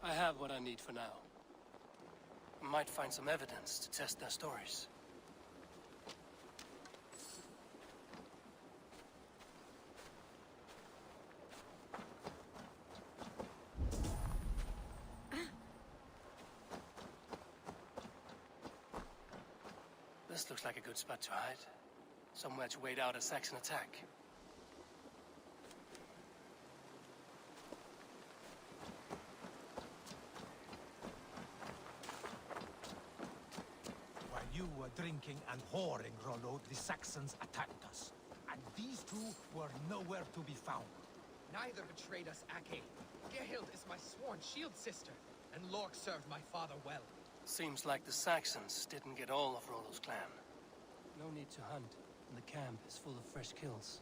I have what I need for now. I might find some evidence to test their stories. This looks like a good spot to hide. Somewhere to wait out a Saxon attack. While you were drinking and whoring, Rollo, the Saxons attacked us. And these two were nowhere to be found. Neither betrayed us, Ake. Gerhild is my sworn shield sister, and Lork served my father well. Seems like the Saxons didn't get all of Rollo's clan. No need to hunt, and the camp is full of fresh kills.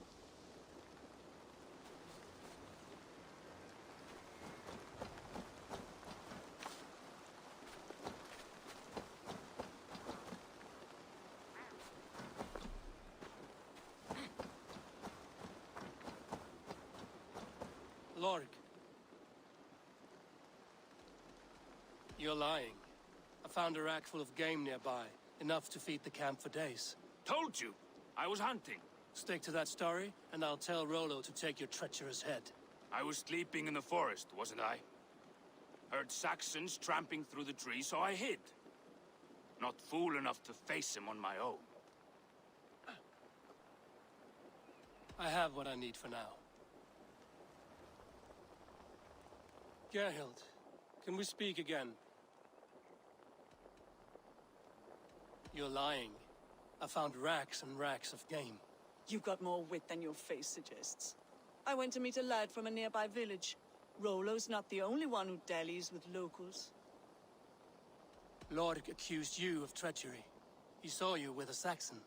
Lorg. You're lying. I found a rack full of game nearby, enough to feed the camp for days. Told you! I was hunting. Stick to that story, and I'll tell Rollo to take your treacherous head. I was sleeping in the forest, wasn't I? Heard Saxons tramping through the trees, so I hid. Not fool enough to face him on my own. I have what I need for now. Gerhild, can we speak again? You're lying. I found racks and racks of game. You've got more wit than your face suggests. I went to meet a lad from a nearby village. Rollo's not the only one who dallies with locals. Lork accused you of treachery. He saw you with a Saxon.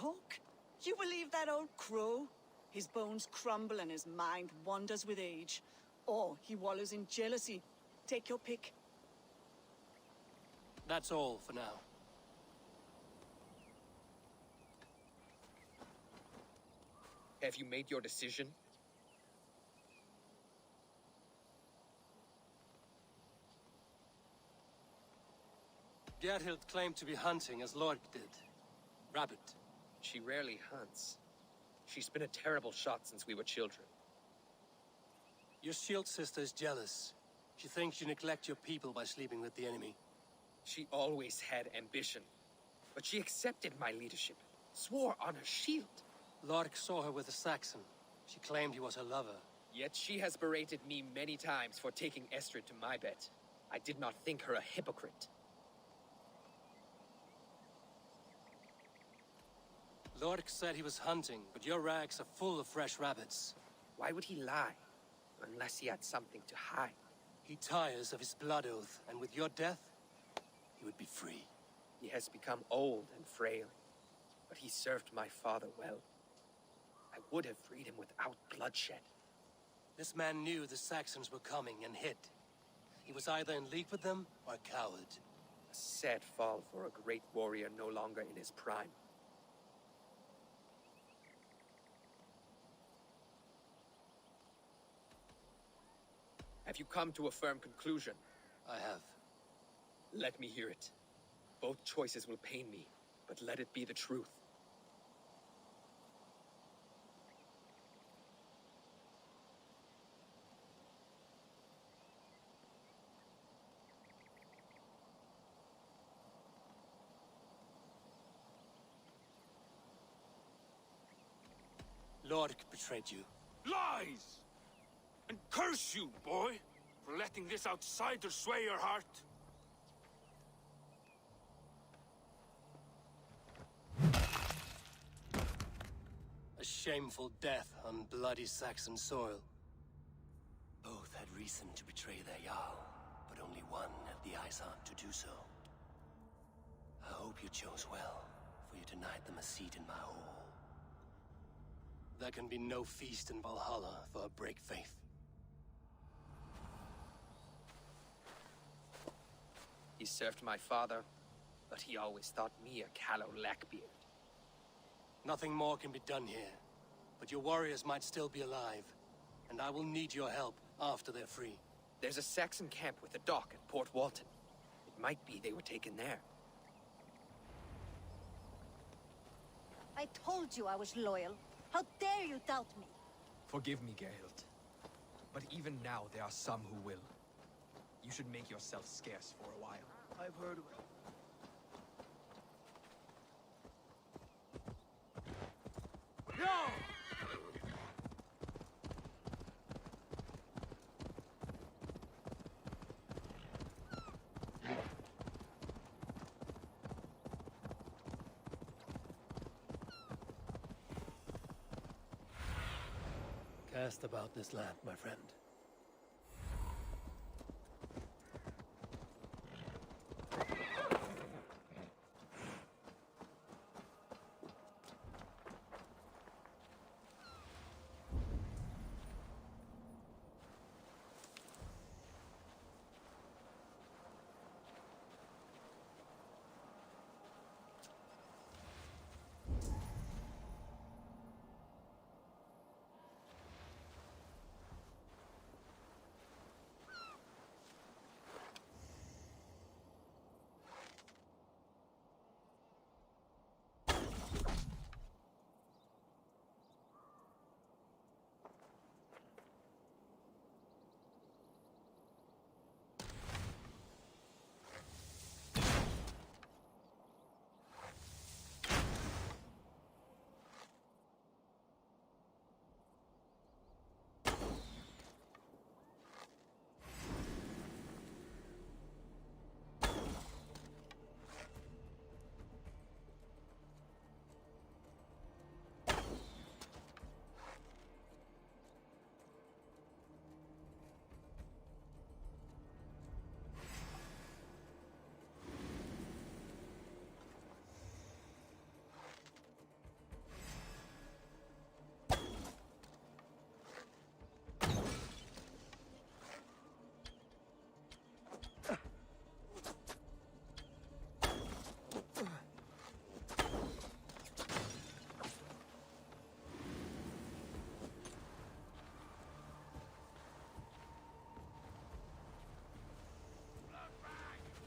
Look, you believe that old crow? His bones crumble and his mind wanders with age. Or he wallows in jealousy. Take your pick. That's all for now. Have you made your decision? Gerhild claimed to be hunting as Lork did. Rabbit. She rarely hunts. She's been a terrible shot since we were children. Your shield sister is jealous. She thinks you neglect your people by sleeping with the enemy. She always had ambition. But she accepted my leadership. Swore on her shield. Lork saw her with a Saxon. She claimed he was her lover. Yet she has berated me many times for taking Estrid to my bed. I did not think her a hypocrite. Lork said he was hunting, but your rags are full of fresh rabbits. Why would he lie? Unless he had something to hide. He tires of his blood oath, and with your death, he would be free. He has become old and frail, but he served my father well. I would have freed him without bloodshed. This man knew the Saxons were coming and hid. He was either in league with them or a coward. A sad fall for a great warrior no longer in his prime. Have you come to a firm conclusion? I have. Let me hear it. Both choices will pain me, but let it be the truth. Lork betrayed you. Lies! And curse you, boy, for letting this outsider sway your heart. A shameful death on bloody Saxon soil. Both had reason to betray their Jarl, but only one had the Ice Heart to do so. I hope you chose well, for you denied them a seat in my hall. There can be no feast in Valhalla for a break faith. He served my father, but he always thought me a callow lackbeard. Nothing more can be done here, but your warriors might still be alive, and I will need your help after they're free. There's a Saxon camp with a dock at Port Walton. It might be they were taken there. I told you I was loyal. How dare you doubt me? Forgive me, Geralt. But even now, there are some who will. You should make yourself scarce for a while. I've heard of it. Cast about this land, my friend.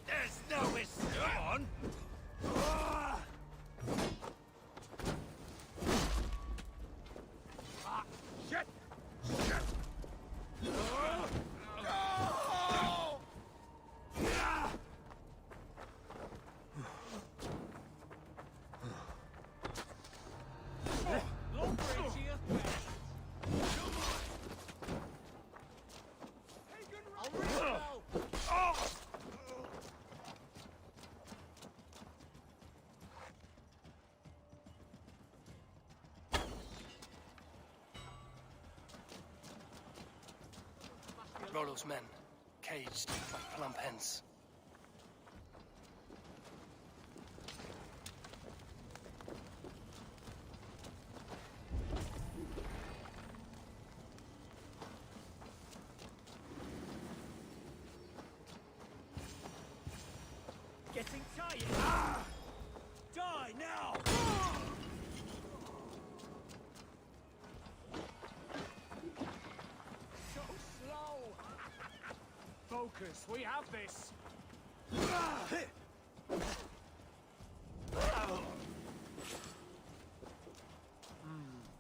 There's no escape on! Shit! Shit! Rollo's men, caged like plump hens. Getting tired! Ah! Die now! So slow! Focus, we have this!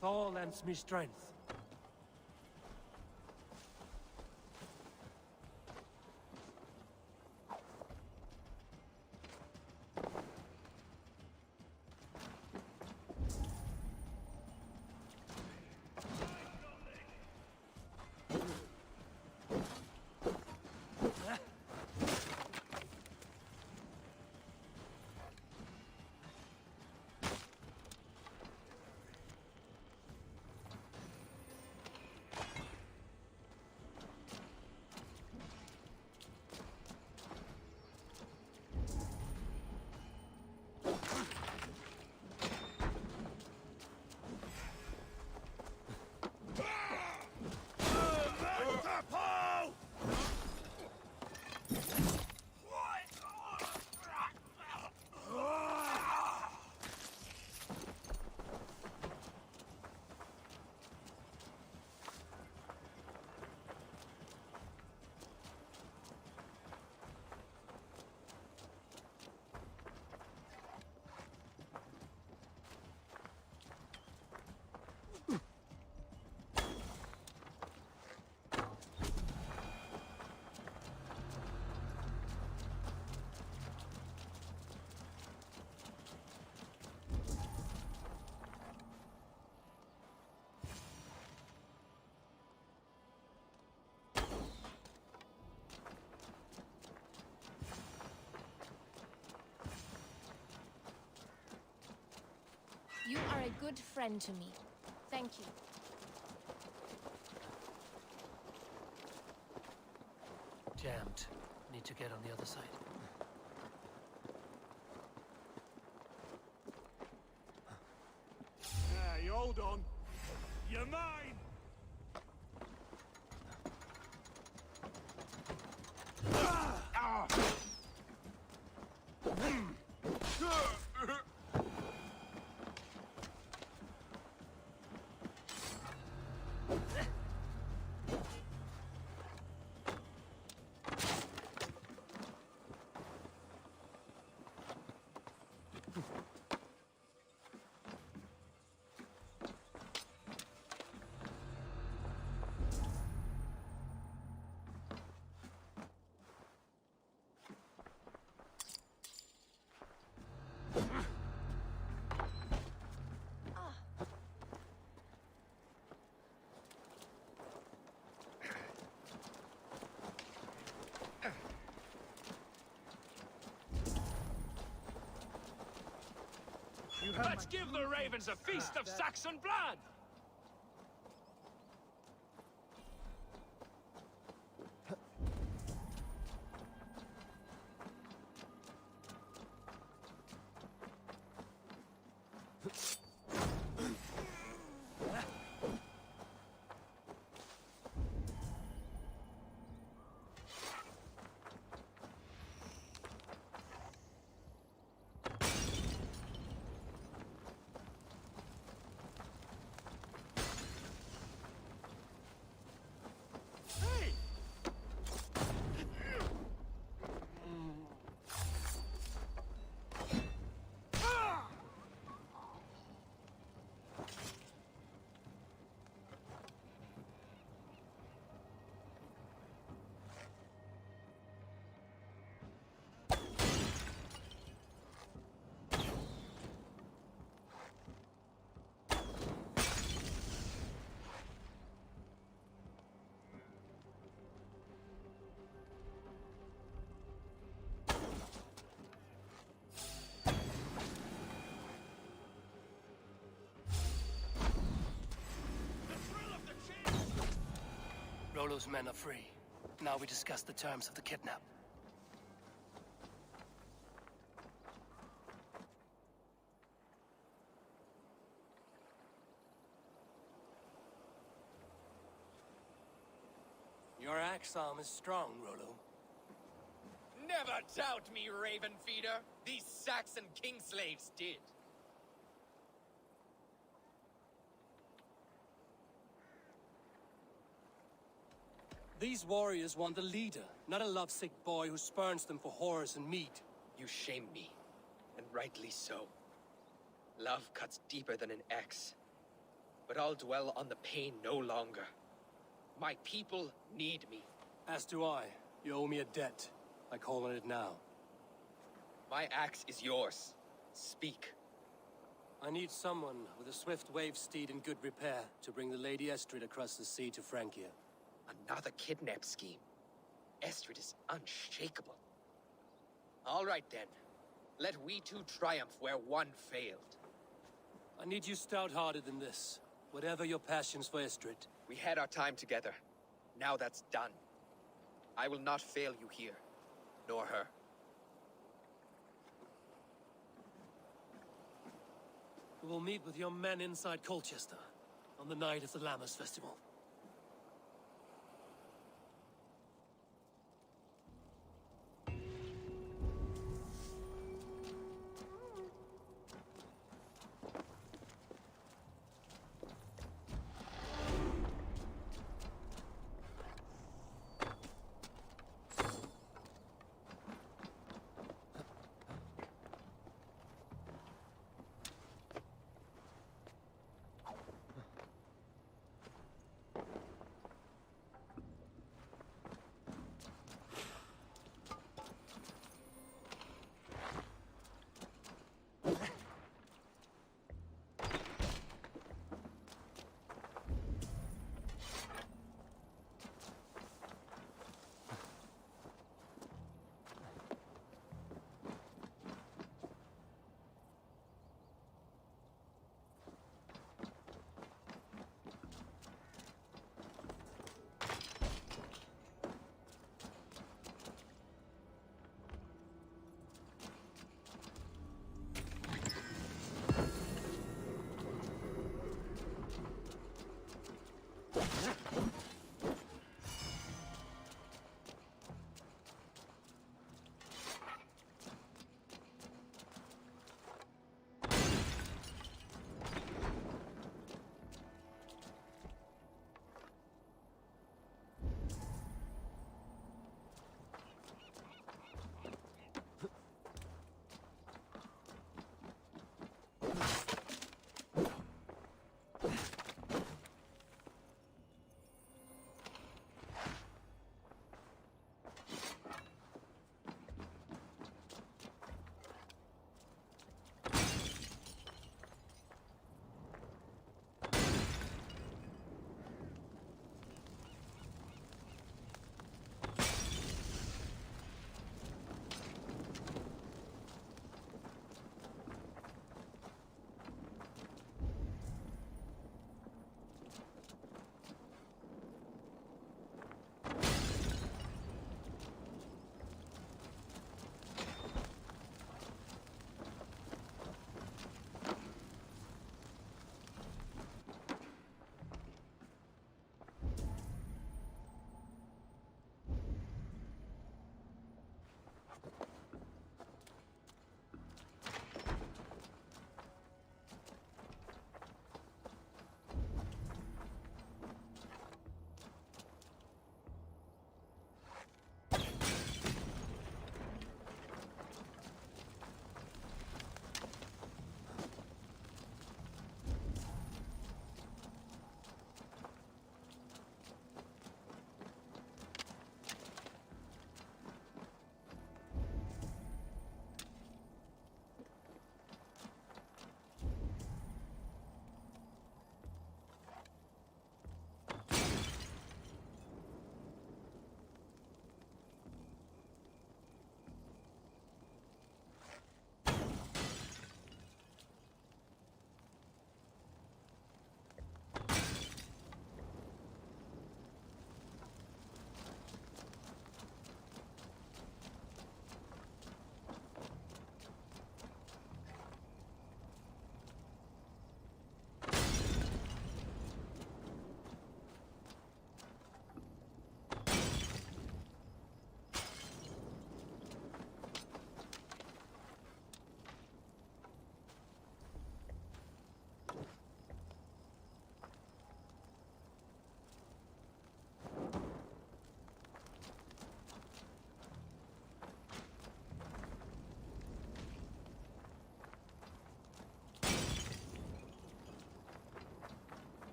Thor lends me strength. a good friend to me. Thank you. Jammed. Need to get on the other side. Hey, hold on. You're mine! Let's give the ravens a feast of Saxon blood! Rollo's men are free. Now we discuss the terms of the kidnap. Your axe arm is strong, Rollo. Never doubt me, Raven Feeder. These Saxon king slaves did. These warriors want a leader, not a lovesick boy who spurns them for horrors and meat. You shame me, and rightly so. Love cuts deeper than an axe. But I'll dwell on the pain no longer. My people need me. As do I. You owe me a debt. I call on it now. My axe is yours. Speak. I need someone with a swift wave steed in good repair to bring the Lady Estrid across the sea to Francia. Another kidnap scheme. Estrid is unshakable. All right then. Let we two triumph where one failed. I need you stout-hearted in this. Whatever your passions for Estrid. We had our time together. Now that's done. I will not fail you here. Nor her. We will meet with your men inside Colchester on the night of the Lammas Festival.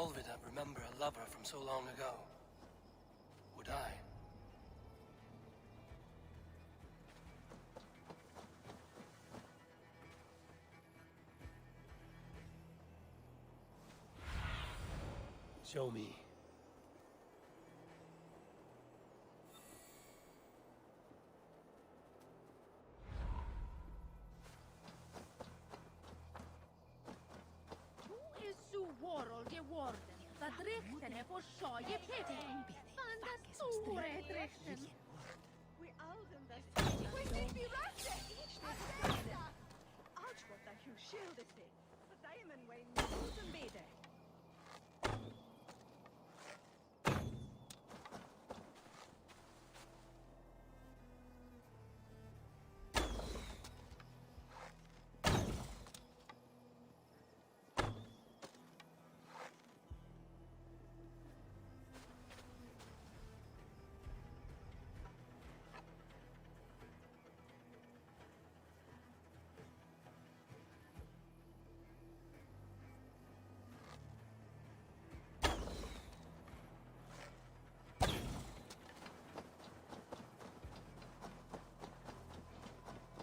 Olvida remember a lover from so long ago? Would I? Show me. Je worden, dat richten er voor je pitten. Van dat toere richten. We alden dat. We think we rushed it. Ouch, what that you shield is it. The diamond way knows and be there.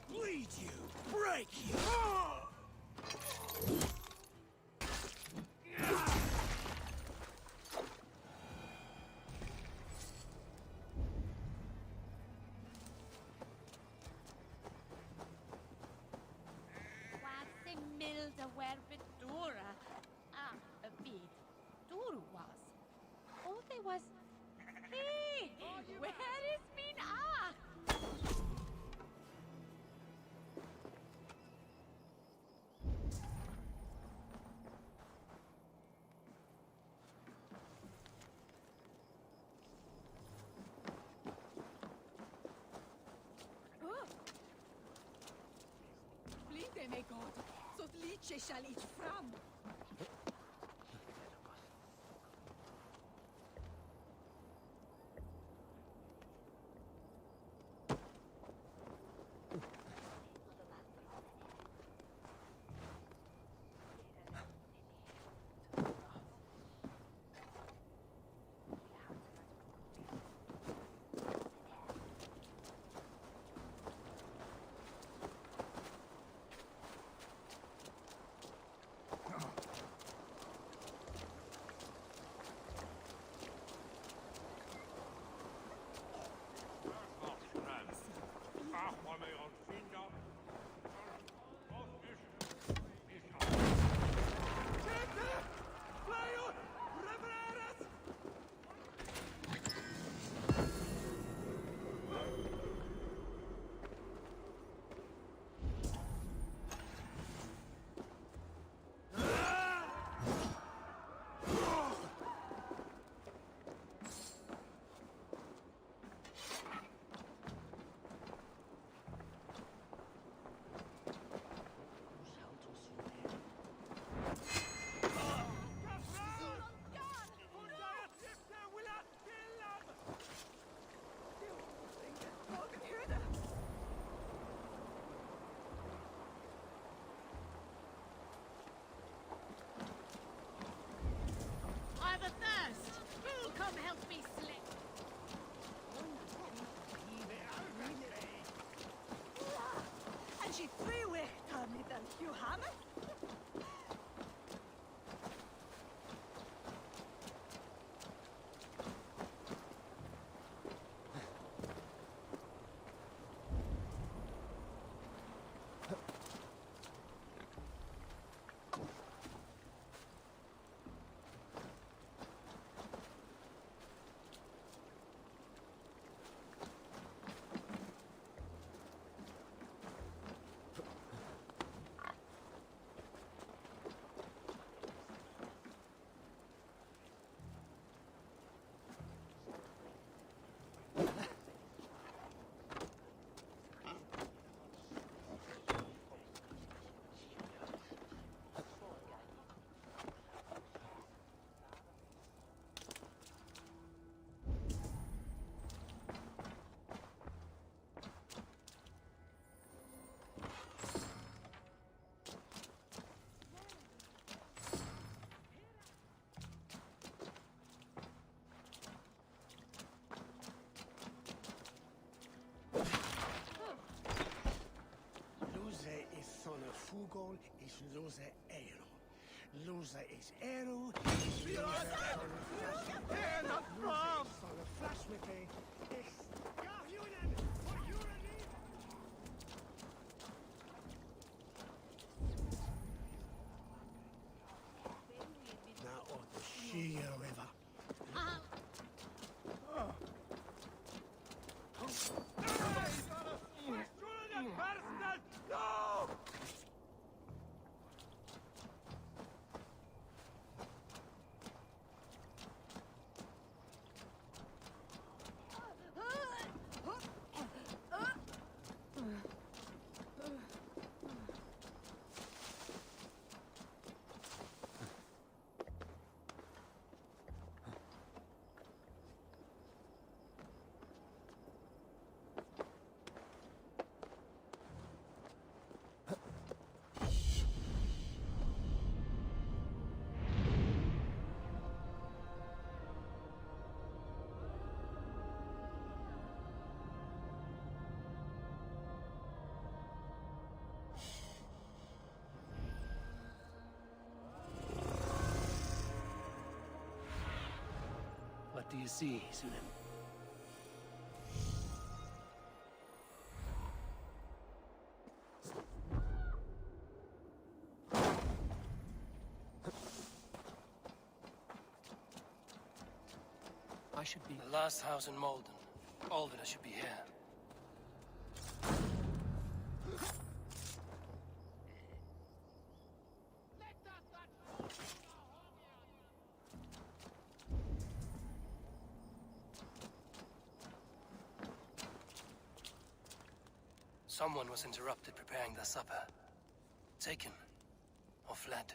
Bleed you! Break you! What's in milde werbe dura? Ah, a bit. Duru was. Oh, there was. Hey! Where is min ah? Blinde mig God, så att litet skall inte fram. I've a thirst. Who'll come help me slip? And she threw away her little Hugh Hammond. lose ero. Lose is ero. Not from! Flash with me. Now on the Shia River. No! What do you see, Sunan? I should be... The last house in Malden. Alvida should be here. Someone was interrupted preparing the supper. Taken. Or fled.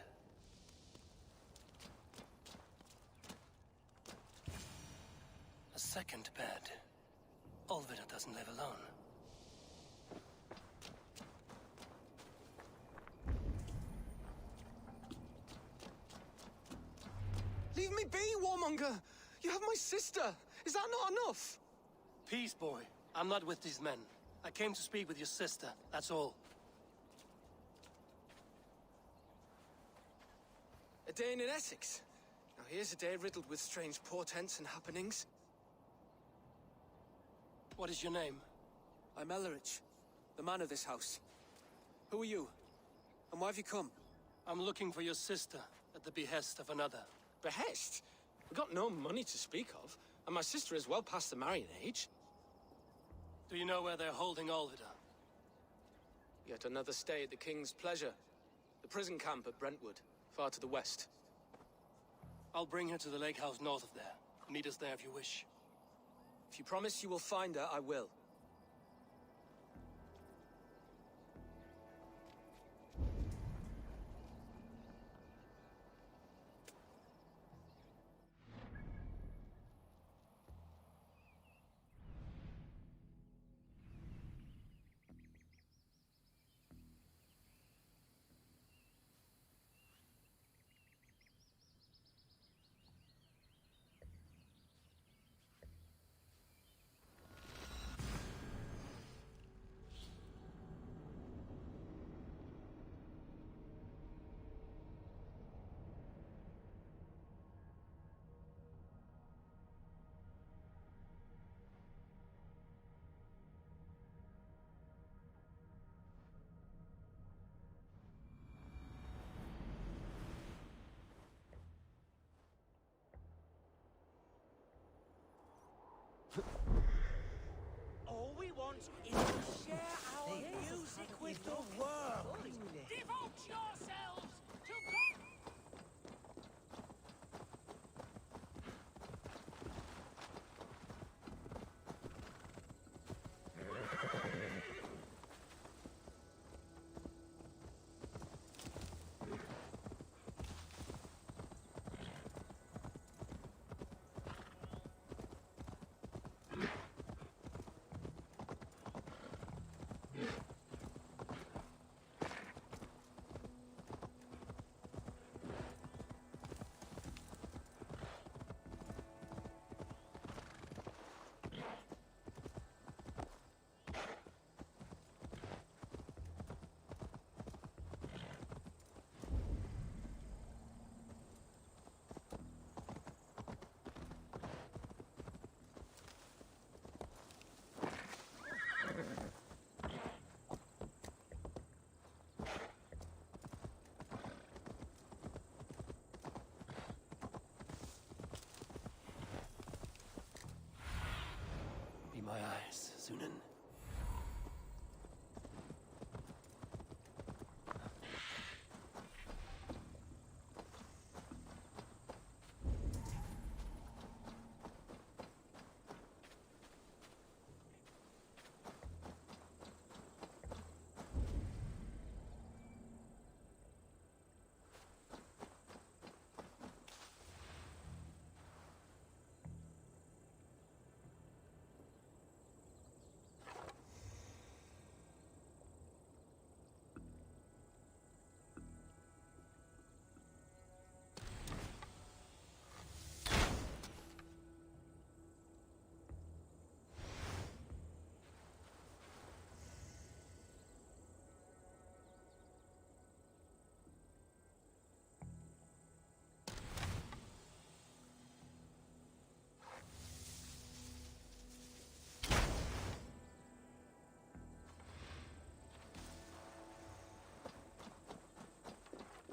A second bed. Alvida doesn't live alone. Leave me be, warmonger! You have my sister! Is that not enough? Peace, boy. I'm not with these men. I came to speak with your sister, that's all. A day in Essex. Now here's a day riddled with strange portents and happenings. What is your name? I'm Ellerich, the man of this house. Who are you? And why have you come? I'm looking for your sister, at the behest of another. Behest? We've got no money to speak of, and my sister is well past the marrying age. Do you know where they're holding Alvida? Yet another stay at the King's pleasure. The prison camp at Brentwood, far to the west. I'll bring her to the lake house north of there. Meet us there if you wish. If you promise you will find her, I will. All we want is to share our music with the world. Devote yourselves to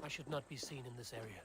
I should not be seen in this area.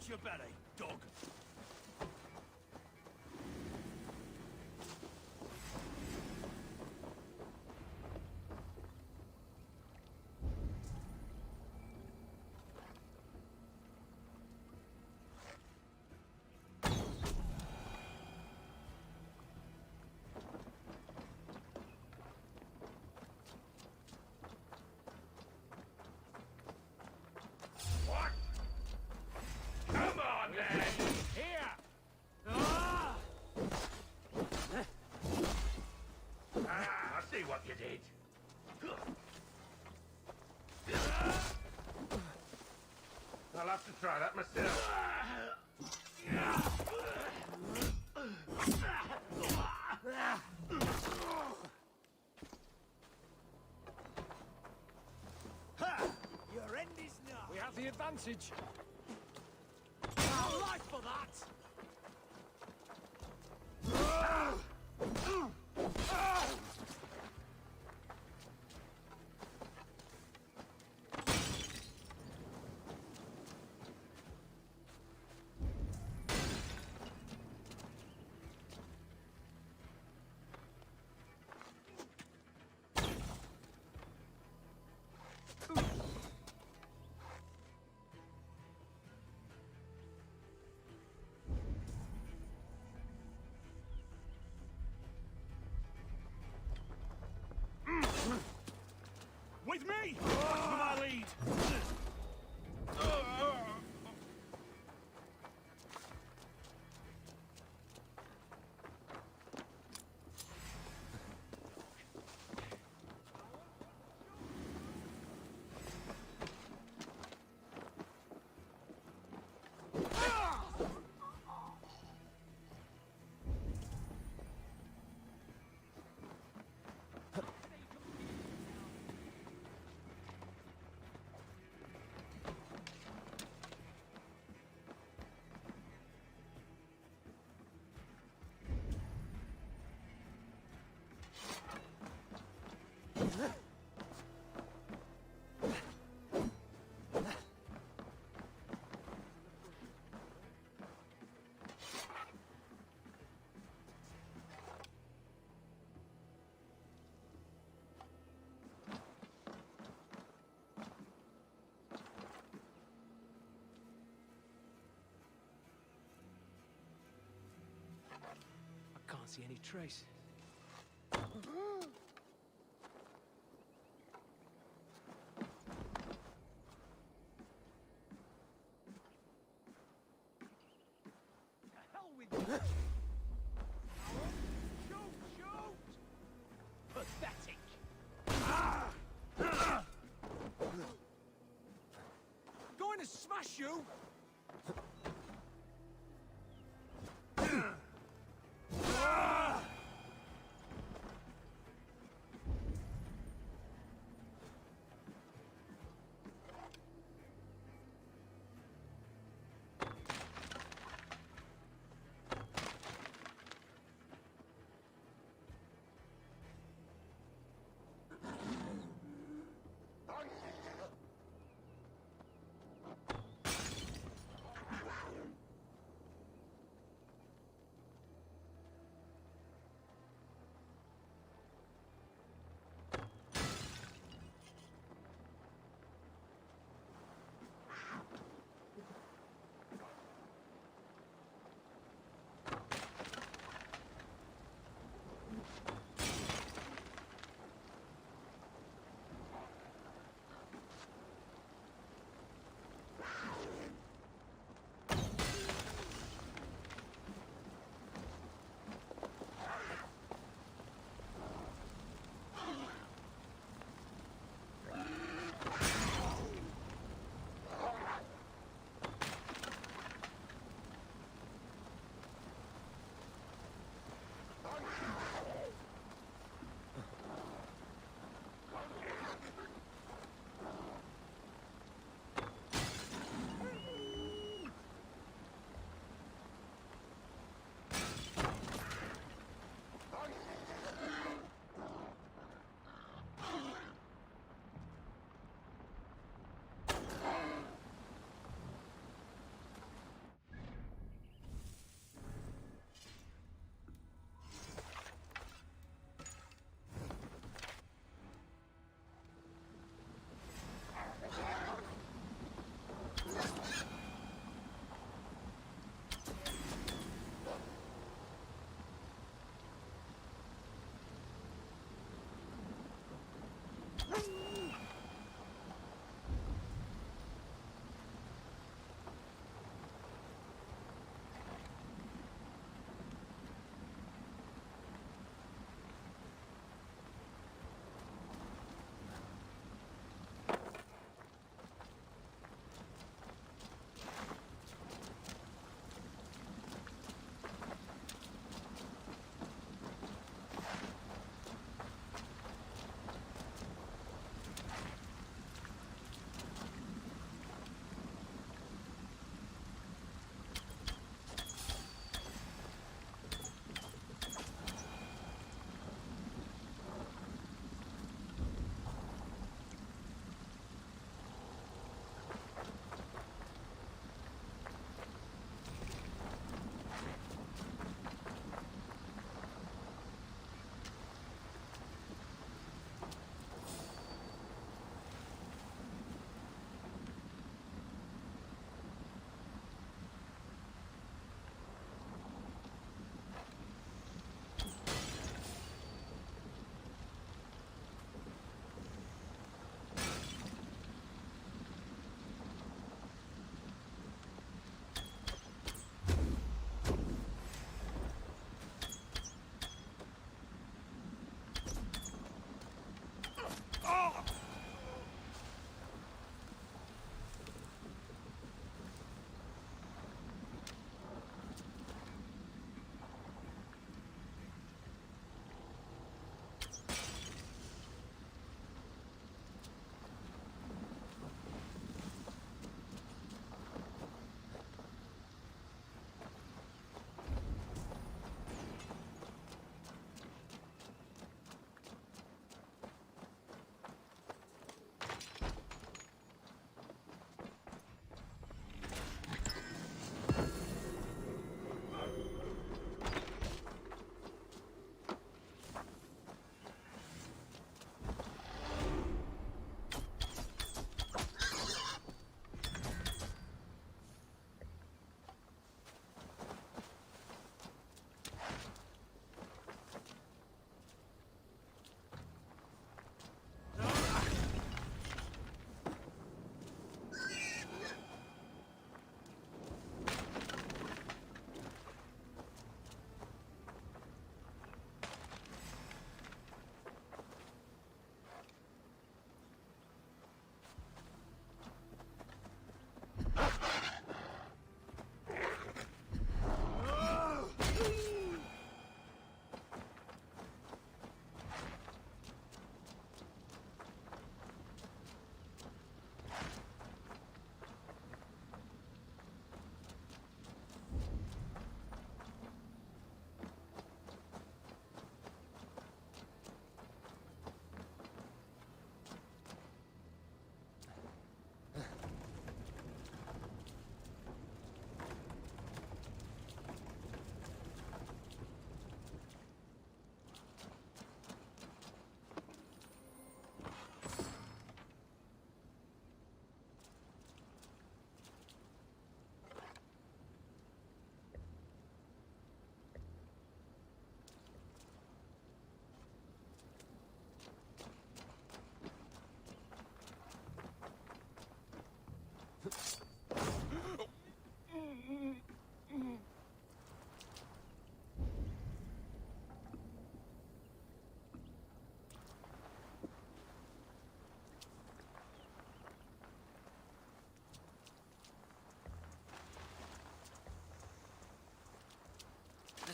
Your belly, dog. What? Come on, then! Here! I see what you did. I'll have to try that myself. Your end is now. We have the advantage. Our life for that! see any trace. Pathetic! Going to smash you!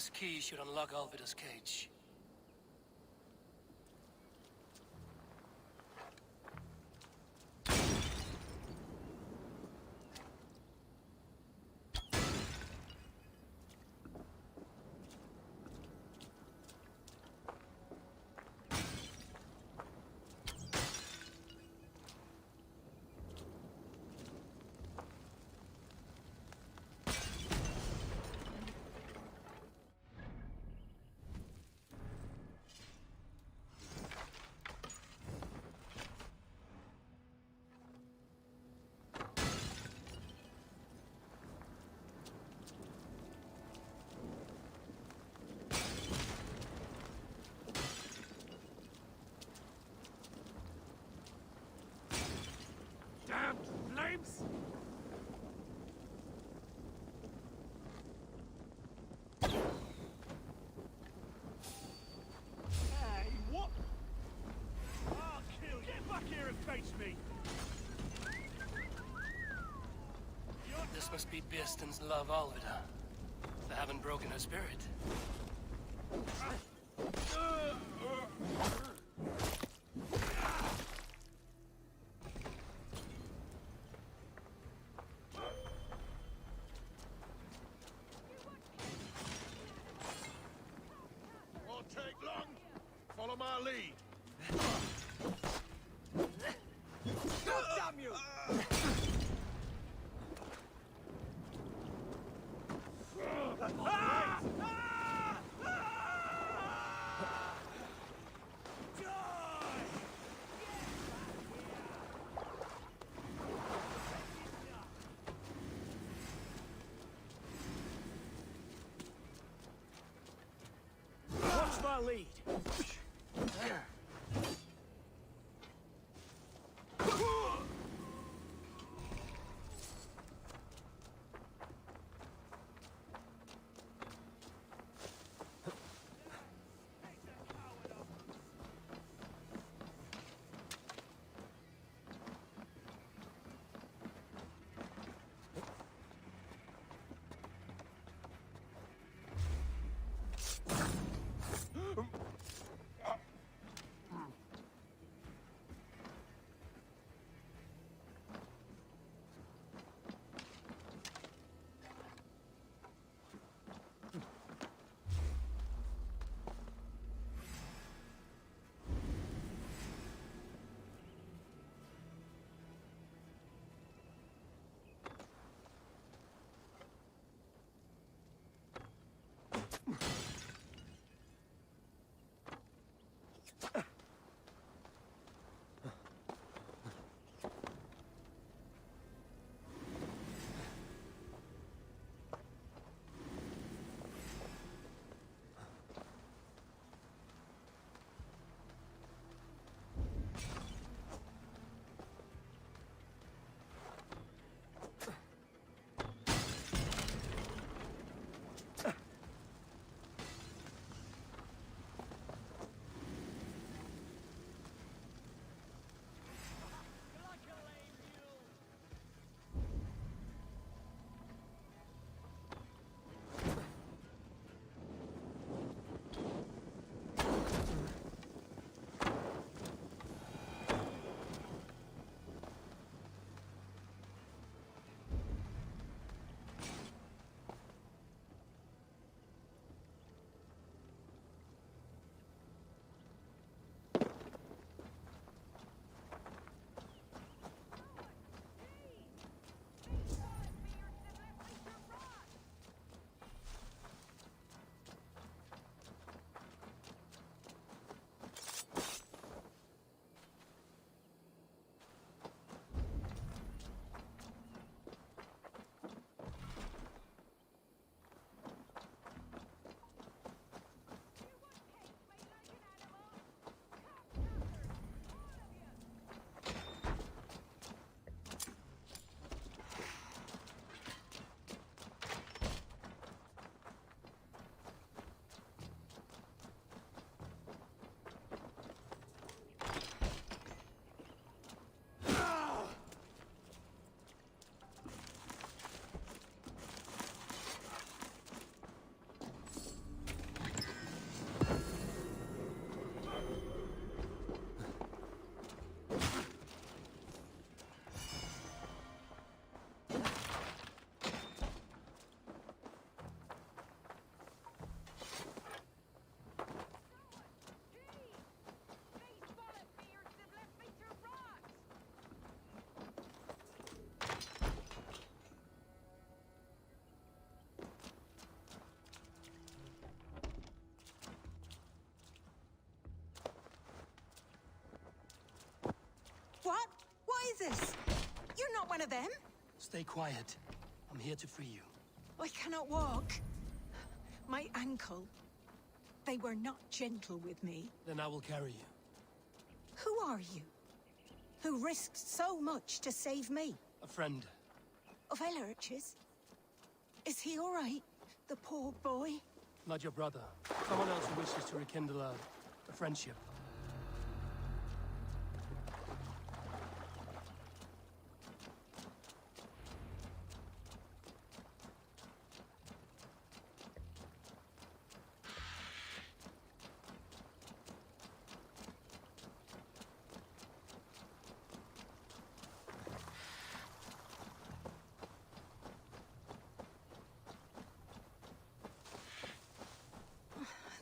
This key should unlock Alvida's cage. Damn flames! Hey, what? I'll kill you! Get back here and face me! This must be Birston's love, Alvida. They haven't broken her spirit. Won't take long. Follow my lead. Damn you! Watch my lead. with us. You're not one of them. Stay quiet. I'm here to free you. I cannot walk. My ankle. They were not gentle with me. Then I will carry you. Who are you? Who risked so much to save me? A friend. Of Elrich's? Is he all right? The poor boy? Not your brother. Someone else who wishes to rekindle a friendship.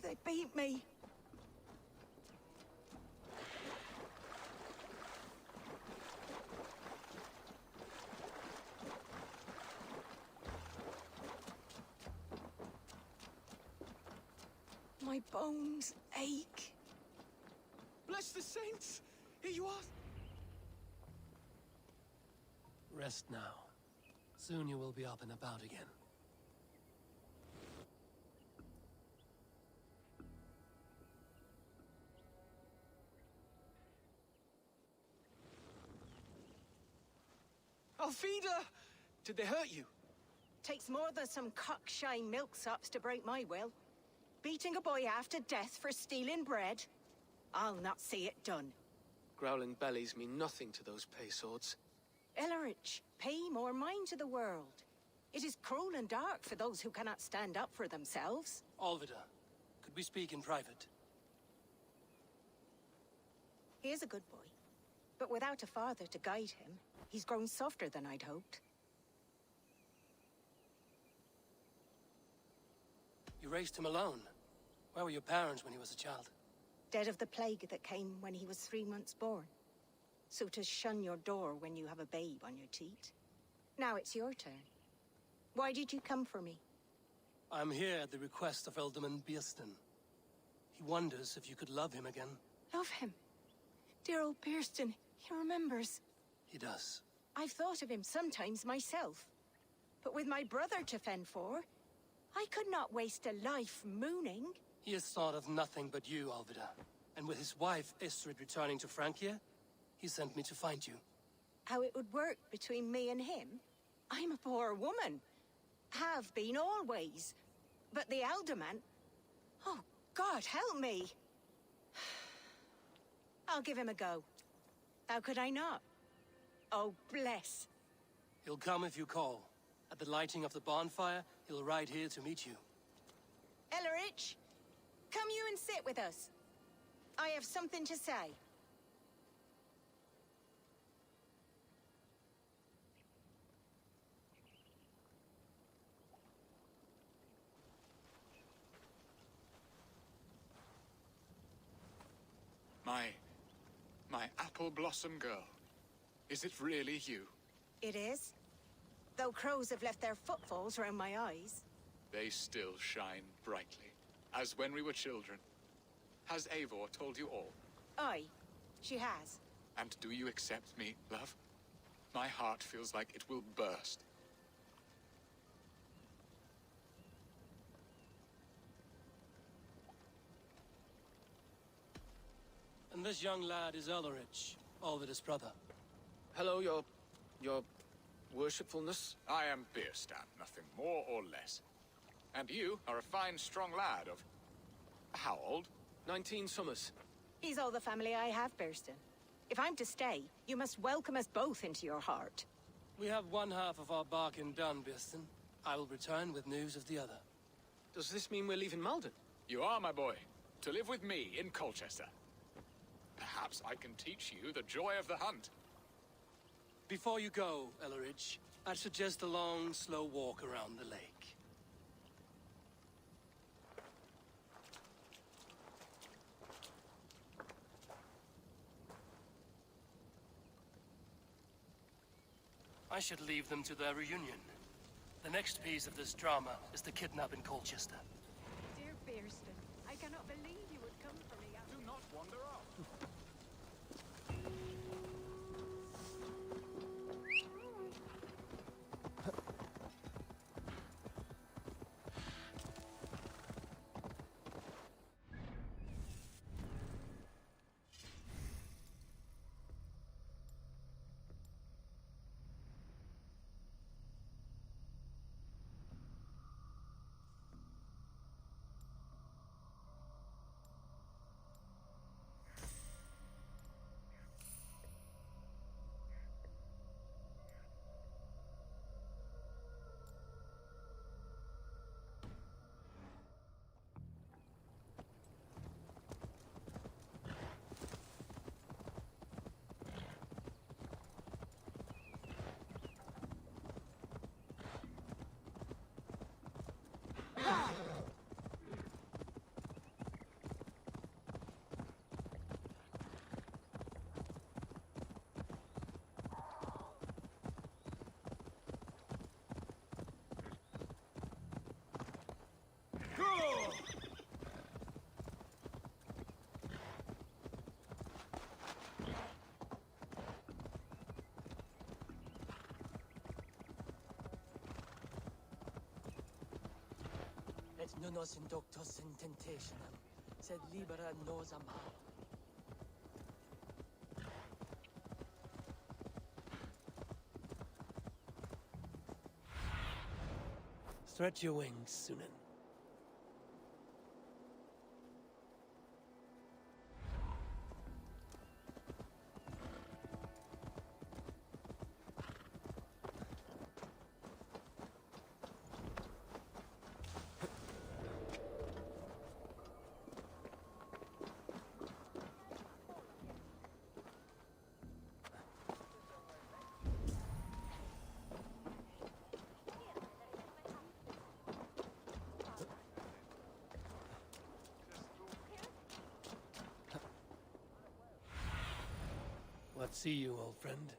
They beat me. My bones ache. Bless the saints! Here you are! Rest now. Soon you will be up and about again. Alfida! Did they hurt you? Takes more than some cockshy milksops to break my will. Beating a boy half to death for stealing bread? I'll not see it done. Growling bellies mean nothing to those pay swords. Ellerich, pay more mind to the world. It is cruel and dark for those who cannot stand up for themselves. Alvida, could we speak in private? He is a good boy, but without a father to guide him, he's grown softer than I'd hoped. You raised him alone. Where were your parents when he was a child? Dead of the plague that came when he was 3 months born. So to shun your door when you have a babe on your teat. Now it's your turn. Why did you come for me? I'm here at the request of Alderman Bierston. He wonders if you could love him again. Love him? Dear old Bierston, he remembers. He does. I've thought of him sometimes myself. But with my brother to fend for, I could not waste a life mooning. He has thought of nothing but you, Alvida. And with his wife, Estrid, returning to Francia, he sent me to find you. How it would work between me and him? I'm a poor woman. Have been always. But the alderman... Oh, God, help me. I'll give him a go. How could I not? Oh, bless. He'll come if you call. At the lighting of the bonfire, he'll ride here to meet you. Ellerich, come you and sit with us. I have something to say. My apple blossom girl. Is it really you? It is. Though crows have left their footfalls around my eyes. They still shine brightly, as when we were children. Has Eivor told you all? Aye, she has. And do you accept me, love? My heart feels like it will burst. And this young lad is Ellerich, Alvida's brother. Hello, your worshipfulness. I am Bierstan, nothing more or less. And you are a fine, strong lad of... how old? 19 summers. He's all the family I have, Bierston. If I'm to stay, you must welcome us both into your heart. We have one half of our bargain done, Bierston. I will return with news of the other. Does this mean we're leaving Malden? You are, my boy. To live with me in Colchester. Perhaps I can teach you the joy of the hunt. Before you go, Ellerich, I'd suggest a long, slow walk around the lake. I should leave them to their reunion. The next piece of this drama is the kidnap in Colchester. Dear Bierston, I cannot believe you would come for me. Do not wander off. Et nunos inductus in tentationem, sed libera nos amare. Stretch your wings, Sunan. What see you, old friend?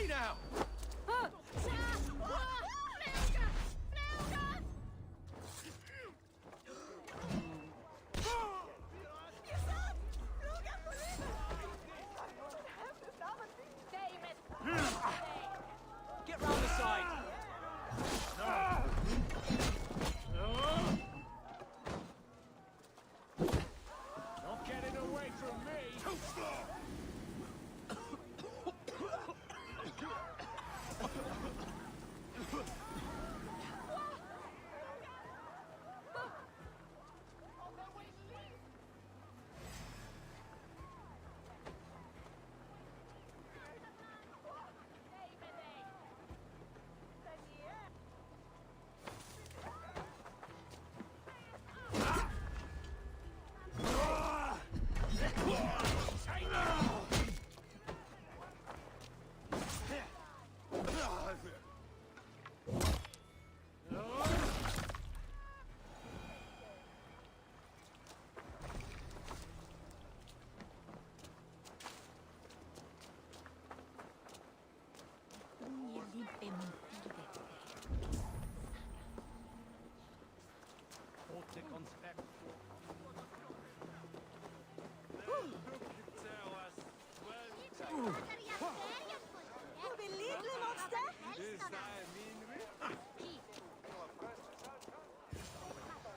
Now! Get round the side! Not getting away from me!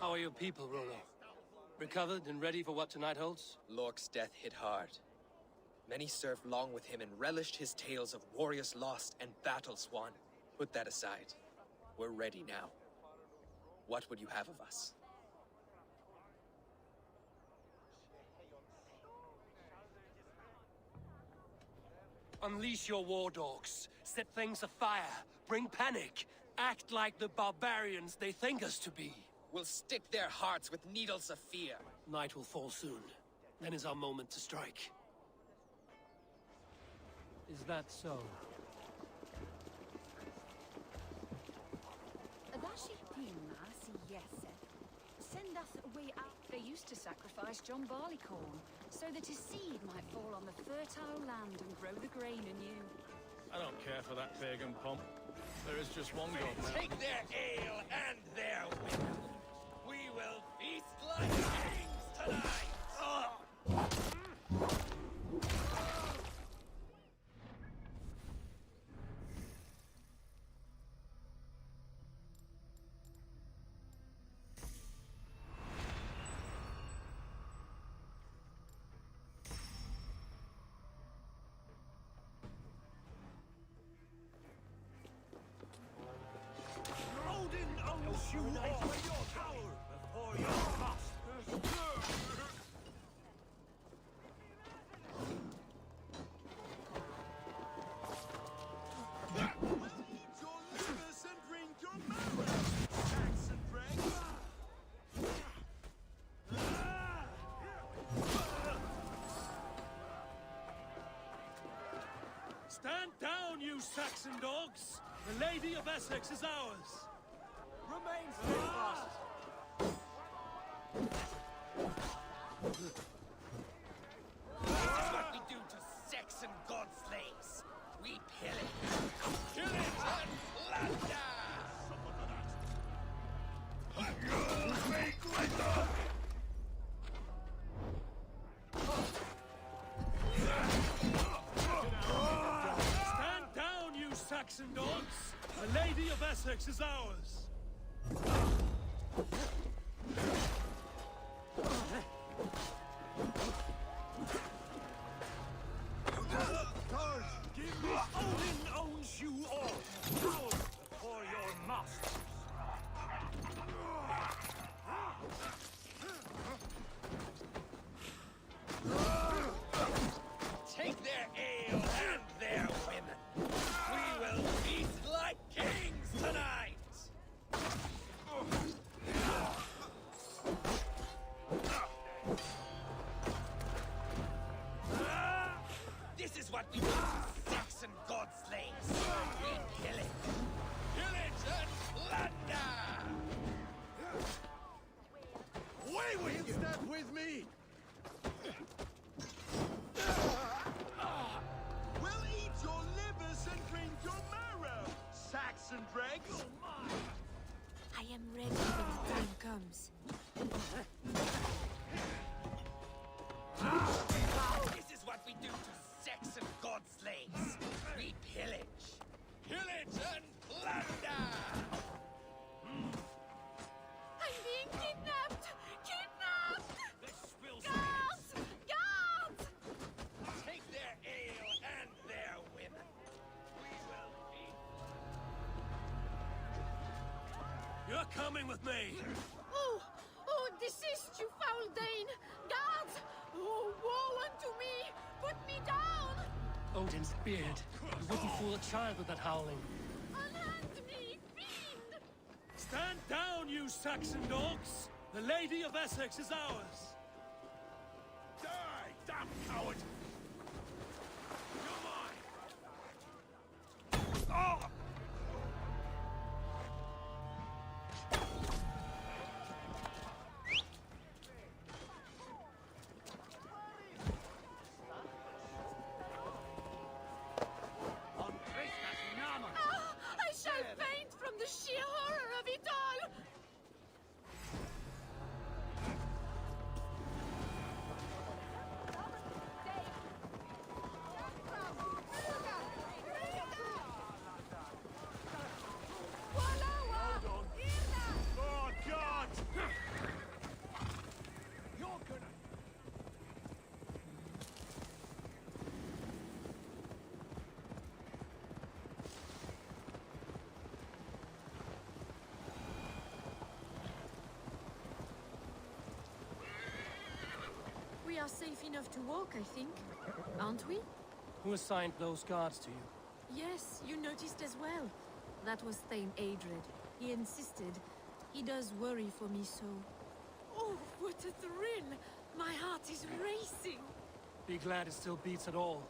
How are your people, Rollo? Recovered and ready for what tonight holds? Lork's death hit hard. Many served long with him and relished his tales of warriors lost and battles won. Put that aside. We're ready now. What would you have of us? Unleash your war dogs. Set things afire. Bring panic. Act like the barbarians they think us to be. We'll stick their hearts with needles of fear. Night will fall soon. Then is our moment to strike. Is that so? Send us away out. They used to sacrifice John Barleycorn, so that his seed might fall on the fertile land and grow the grain anew. I don't care for that pagan pomp. There is just one god now. Take their ale and their women. We will feast like kings tonight! you all your power before your masters. Eat your livers and drink your marrow, Saxon drag. Stand down, you Saxon dogs! The Lady of Essex is ours! Remain steadfast. This is what we do to Saxon god slaves. We pillage and plunder! Stand down, you Saxon dogs! The Lady of Essex is ours! Give me Odin owns you all. Power before your masters. Take their ale and their women. We will feast like kings tonight! This is what we do to Saxon god slaves. We pillage and plunder! Away with you! Step with me! We'll eat your livers and drink your marrow, Saxon dregs! I am ready when the time comes. This is what we do to Saxon god slaves. We pillage and plunder! I'm being kidnapped! Kidnapped! Guards! Guards! Take their ale and their women. We will feast. You're coming with me! Oh, desist, you foul Dane! Guards! Oh, woe unto me! Put me down! Odin's beard. You wouldn't fool a child with that howling. Unhand me, fiend! Stand down, you Saxon dogs! The Lady of Essex is ours! Die, damn coward! You're mine! Oh! I shall faint from the sheer horror of it all! Oh, God! You're gonna... We are safe enough to walk, I think. Aren't we? Who assigned those guards to you? Yes, you noticed as well. That was Thane Adred. He insisted. He does worry for me so. Oh, what a thrill! My heart is racing! Be glad it still beats at all.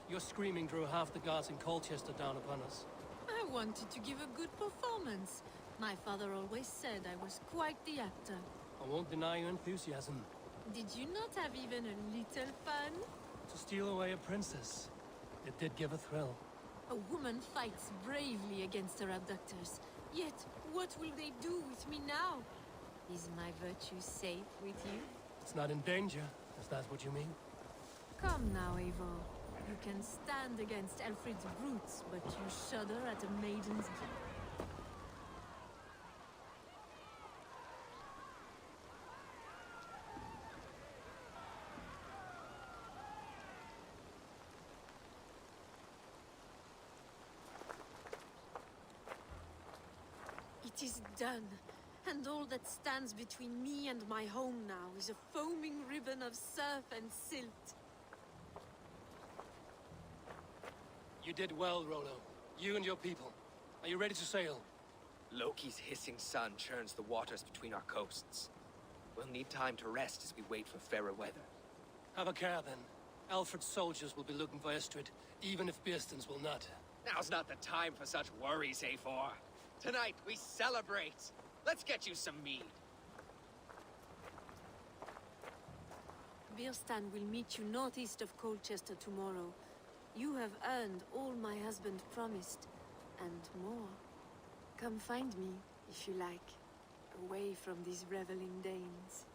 Your screaming drew half the guards in Colchester down upon us. I wanted to give a good performance. My father always said I was quite the actor. I won't deny your enthusiasm. Did you not have even a little fun? To steal away a princess. It did give a thrill. A woman fights bravely against her abductors. Yet, what will they do with me now? Is my virtue safe with you? It's not in danger, if that's what you mean. Come now, Eivor. You can stand against Alfred's brutes, but you shudder at a maiden's gift. It is done. And all that stands between me and my home now is a foaming ribbon of surf and silt. You did well, Rollo. You and your people. Are you ready to sail? Loki's hissing sun churns the waters between our coasts. We'll need time to rest as we wait for fairer weather. Have a care, then. Alfred's soldiers will be looking for Estrid, even if Beersten's will not. Now's not the time for such worries, A4. Tonight, we celebrate! Let's get you some mead. Bierstan will meet you northeast of Colchester tomorrow. You have earned all my husband promised, and more. Come find me, if you like, away from these reveling Danes.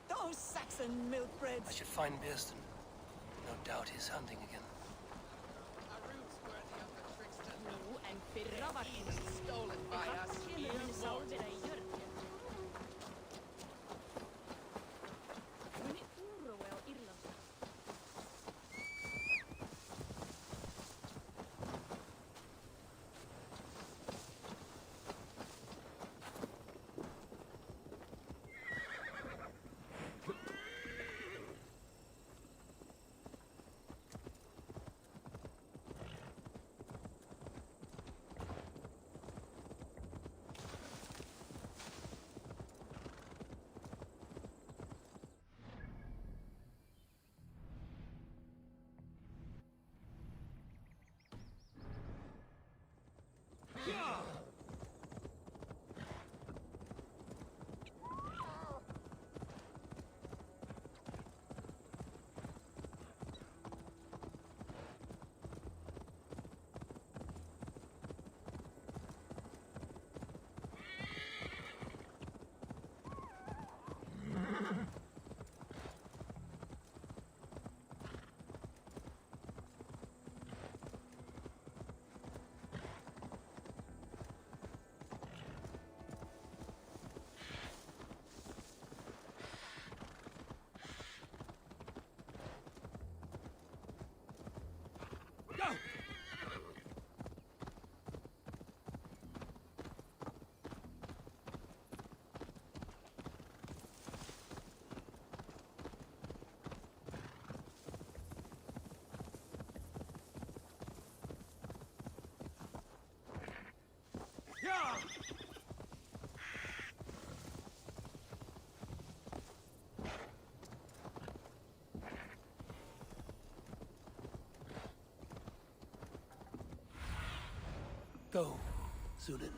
Those Saxon milkbreads! I should find Biersten. No doubt he's hunting again. And Firravakin stolen by us. Go, Sunan.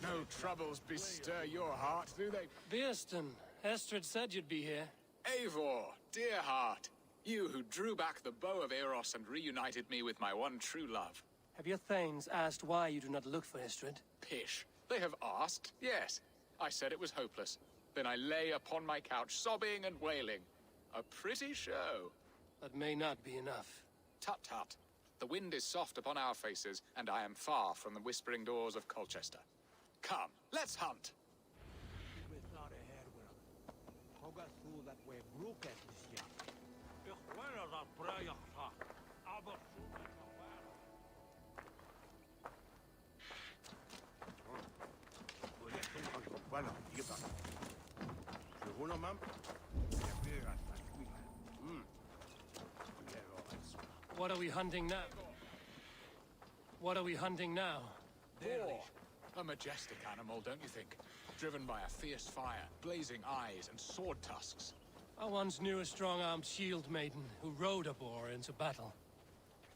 No troubles bestir your heart, do they? Biersten, Estrid said you'd be here. Eivor, dear heart, you who drew back the bow of Eros and reunited me with my one true love. Have your thanes asked why you do not look for Estrid? Pish. They have asked, yes. I said it was hopeless. Then I lay upon my couch, sobbing and wailing. A pretty show. That may not be enough. Tut tut. The wind is soft upon our faces, and I am far from the whispering doors of Colchester. Come, let's hunt. What are we hunting now? What are we hunting now? Boar. A majestic animal, don't you think? Driven by a fierce fire, blazing eyes, and sword tusks. I once knew a strong-armed shield maiden who rode a boar into battle.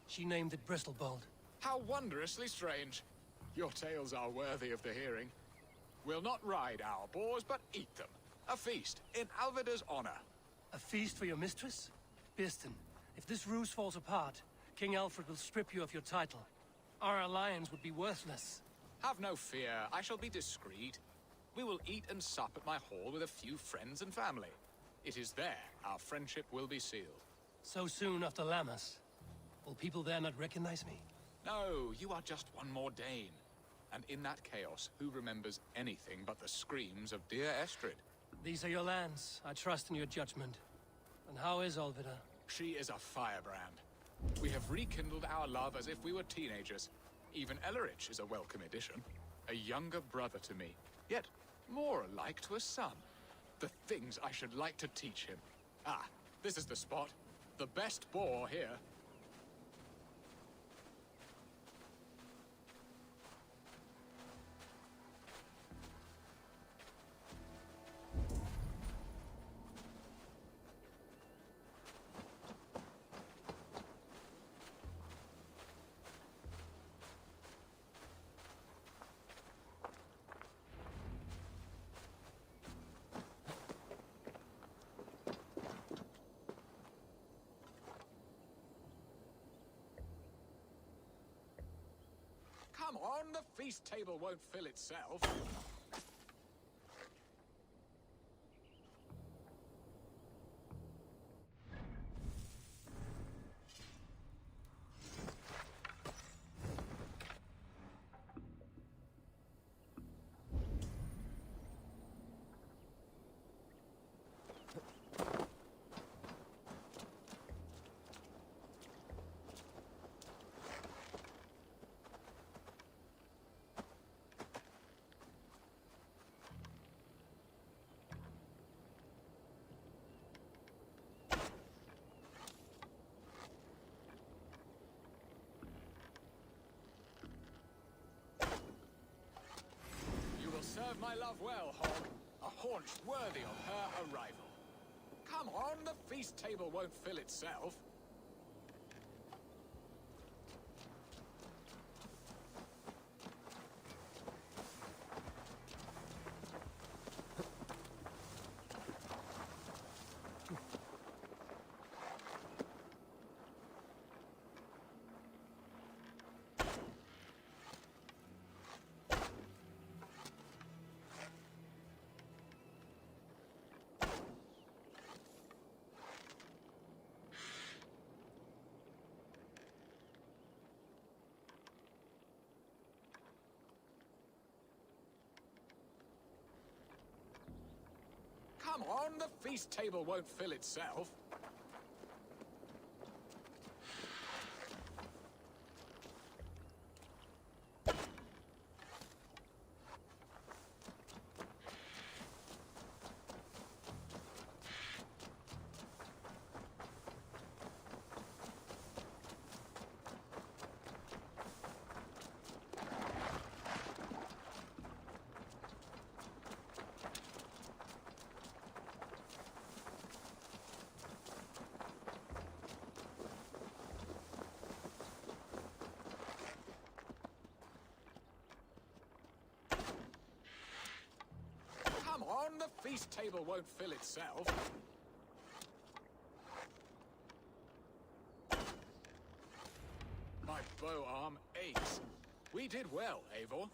She named it Bristolbolt. How wondrously strange. Your tales are worthy of the hearing. We'll not ride our boars, but eat them. A feast, in Alvida's honor. A feast for your mistress? Biersten, if this ruse falls apart, King Alfred will strip you of your title. Our alliance would be worthless. Have no fear, I shall be discreet. We will eat and sup at my hall with a few friends and family. It is there our friendship will be sealed. So soon after Lammas? Will people there not recognize me? No, you are just one more Dane. And in that chaos, who remembers anything but the screams of dear Estrid? These are your lands. I trust in your judgment. And how is Olvida? She is a firebrand. We have rekindled our love as if we were teenagers. Even Ellerich is a welcome addition. A younger brother to me, yet more alike to a son. The things I should like to teach him. Ah, this is the spot. The best boar here. Come on, the feast table won't fill itself. Serve my love well, Hog. A haunch worthy of her arrival. Come on, the feast table won't fill itself. Come on, the feast table won't fill itself. Come on, the feast table won't fill itself. My bow arm aches. We did well, Eivor.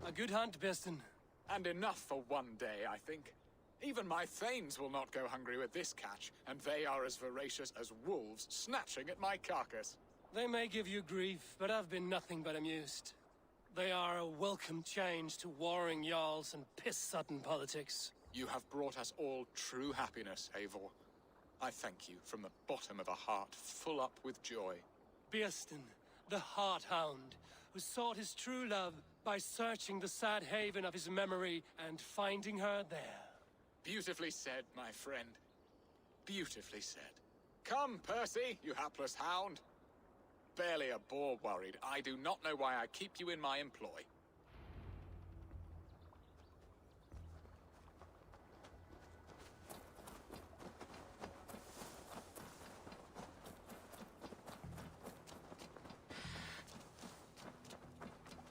A good hunt, Beston. And enough for one day, I think. Even my thanes will not go hungry with this catch, and they are as voracious as wolves snatching at my carcass. They may give you grief, but I've been nothing but amused. They are a welcome change to warring jarls and piss-sodden politics. You have brought us all true happiness, Eivor. I thank you from the bottom of a heart full up with joy. Beston, the Heart Hound, who sought his true love by searching the sad haven of his memory and finding her there. Beautifully said, my friend. Beautifully said. Come, Percy, you hapless hound. Barely a boar worried. I do not know why I keep you in my employ.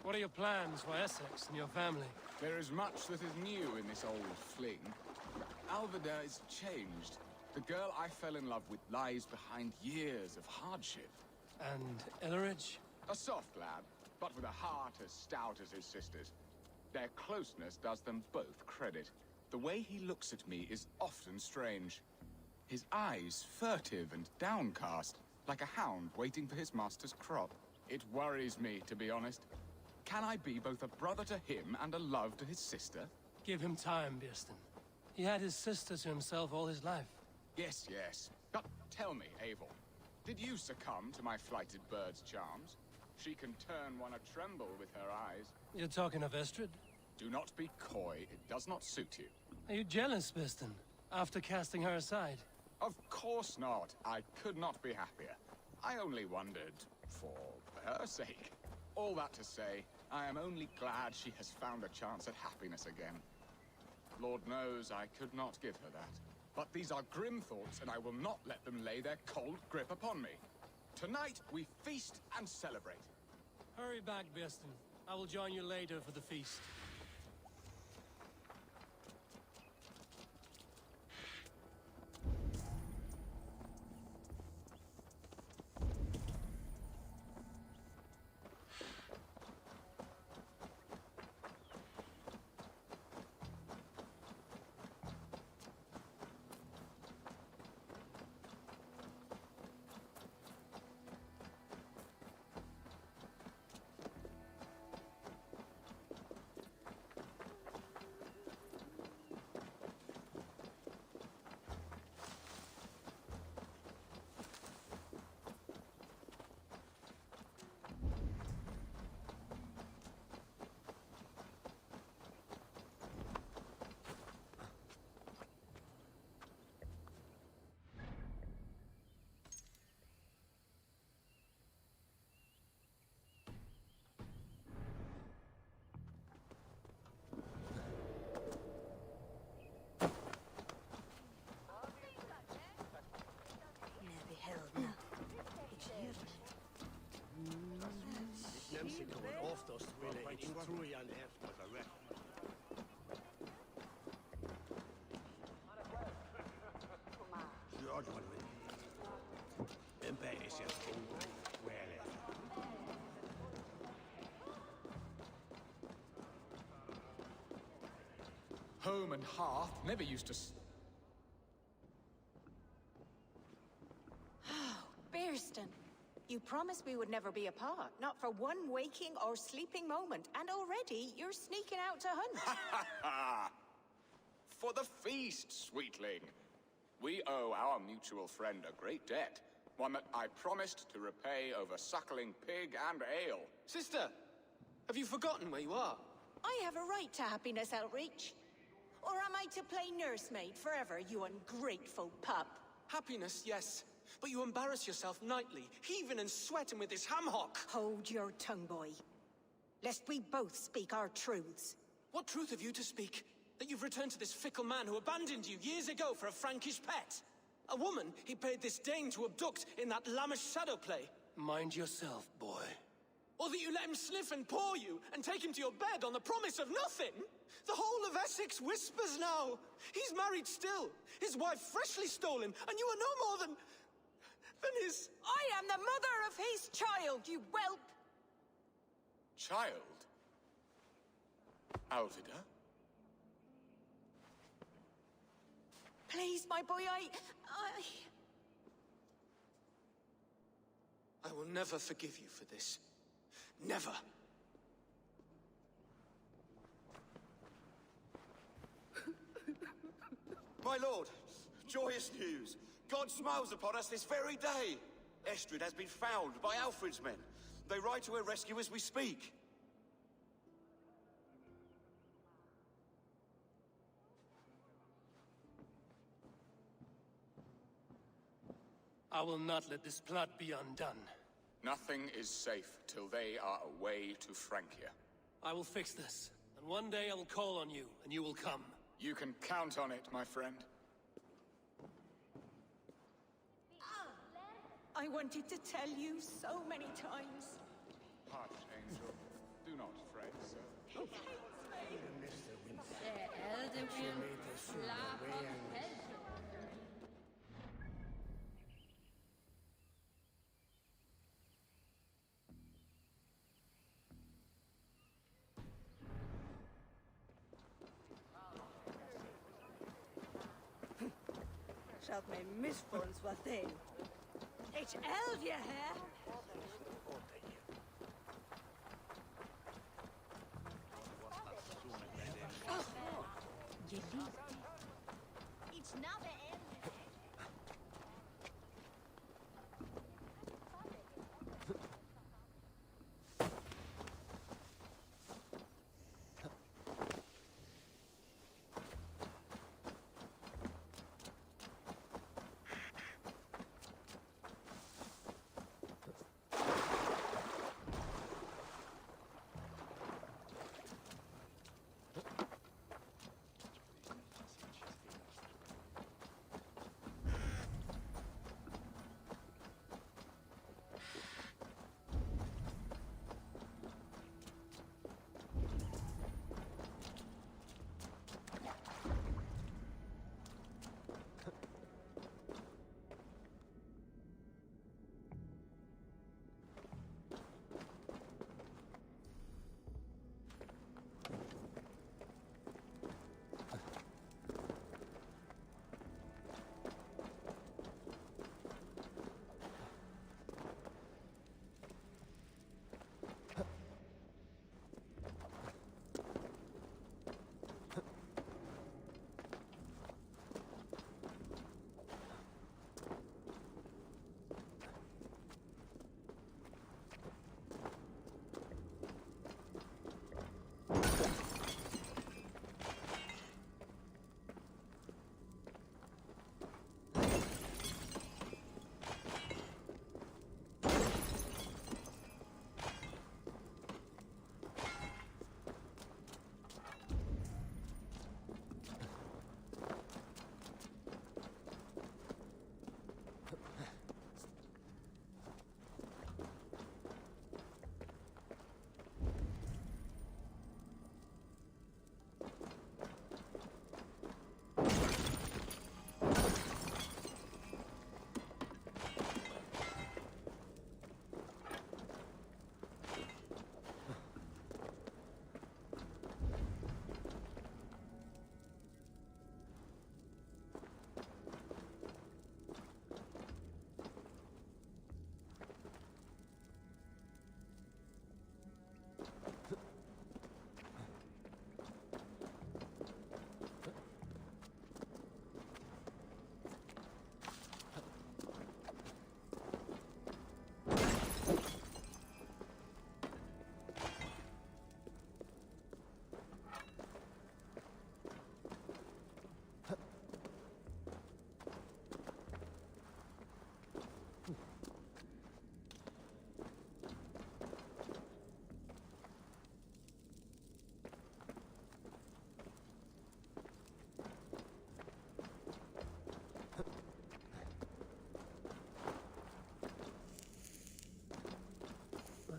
What are your plans for Essex and your family? There is much that is new in this old fling. Alvida is changed. The girl I fell in love with lies behind years of hardship. And Elleridge? A soft lad, but with a heart as stout as his sister's. Their closeness does them both credit. The way he looks at me is often strange. His eyes furtive and downcast, like a hound waiting for his master's crop. It worries me, to be honest. Can I be both a brother to him and a love to his sister? Give him time, Bjornsson. He had his sister to himself all his life. Yes, yes. But tell me, Eivor, did you succumb to my flighted bird's charms? She can turn one a tremble with her eyes. You're talking of Estrid? Do not be coy. It does not suit you. Are you jealous, Bjornsson, after casting her aside? Of course not. I could not be happier. I only wondered for her sake. All that to say, I am only glad she has found a chance at happiness again. Lord knows I could not give her that. But these are grim thoughts, and I will not let them lay their cold grip upon me. Tonight, we feast and celebrate. Hurry back, Bjornsson. I will join you later for the feast. Home and hearth never used to... Bjornsson, you promised we would never be apart, not for one waking or sleeping moment, and already you're sneaking out to hunt. For the feast, sweetling. We owe our mutual friend a great debt, one that I promised to repay over suckling pig and ale. Sister, have you forgotten where you are? I have a right to happiness, Outreach. Or am I to play nursemaid forever, you ungrateful pup? Happiness, yes. But you embarrass yourself nightly, heaving and sweating with this ham hock. Hold your tongue, boy. Lest we both speak our truths. What truth have you to speak? That you've returned to this fickle man who abandoned you years ago for a Frankish pet? A woman he paid this Dane to abduct in that lammish shadow play? Mind yourself, boy. Or that you let him sniff and paw you, and take him to your bed on the promise of nothing? The whole of Essex whispers now. He's married still, his wife freshly stolen, and you are no more than his... I am the mother of his child, you whelp! Child? Alvida? Please, my boy, I will never forgive you for this. Never. My lord, joyous news. God smiles upon us this very day. Estrid has been found by Alfred's men. They ride to her rescue as we speak. I will not let this plot be undone. Nothing is safe till they are away to Francia. I will fix this, and one day I will call on you, and you will come. You can count on it, my friend. I wanted to tell you so many times. Hush, Angel. Do not fret, sir. He hates me. The elder will laugh on head. Shall my misfortunes were they? It's Elvia here. Oh, you leave. It's not the end.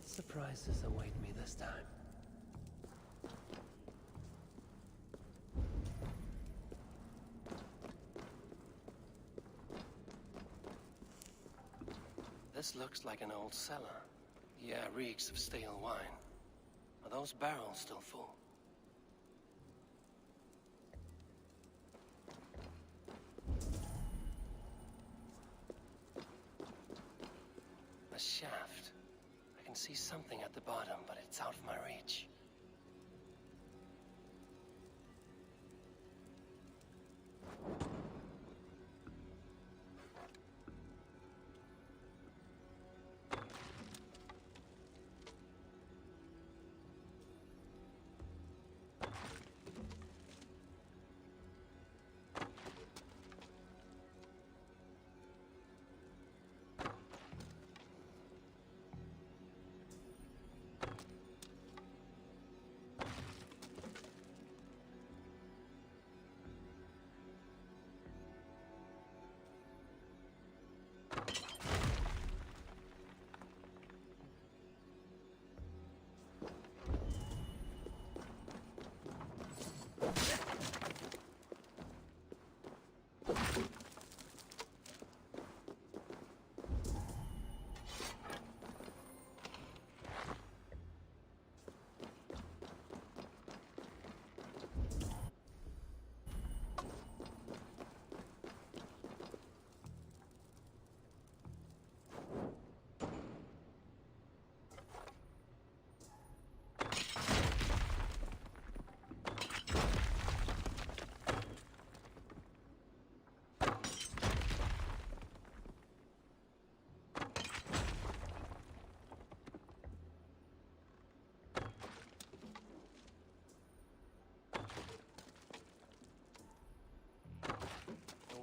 Surprises await me this time. This looks like an old cellar. Yeah, reeks of stale wine. Are those barrels still full? A shaft. I can see something at the bottom, but it's out of my reach.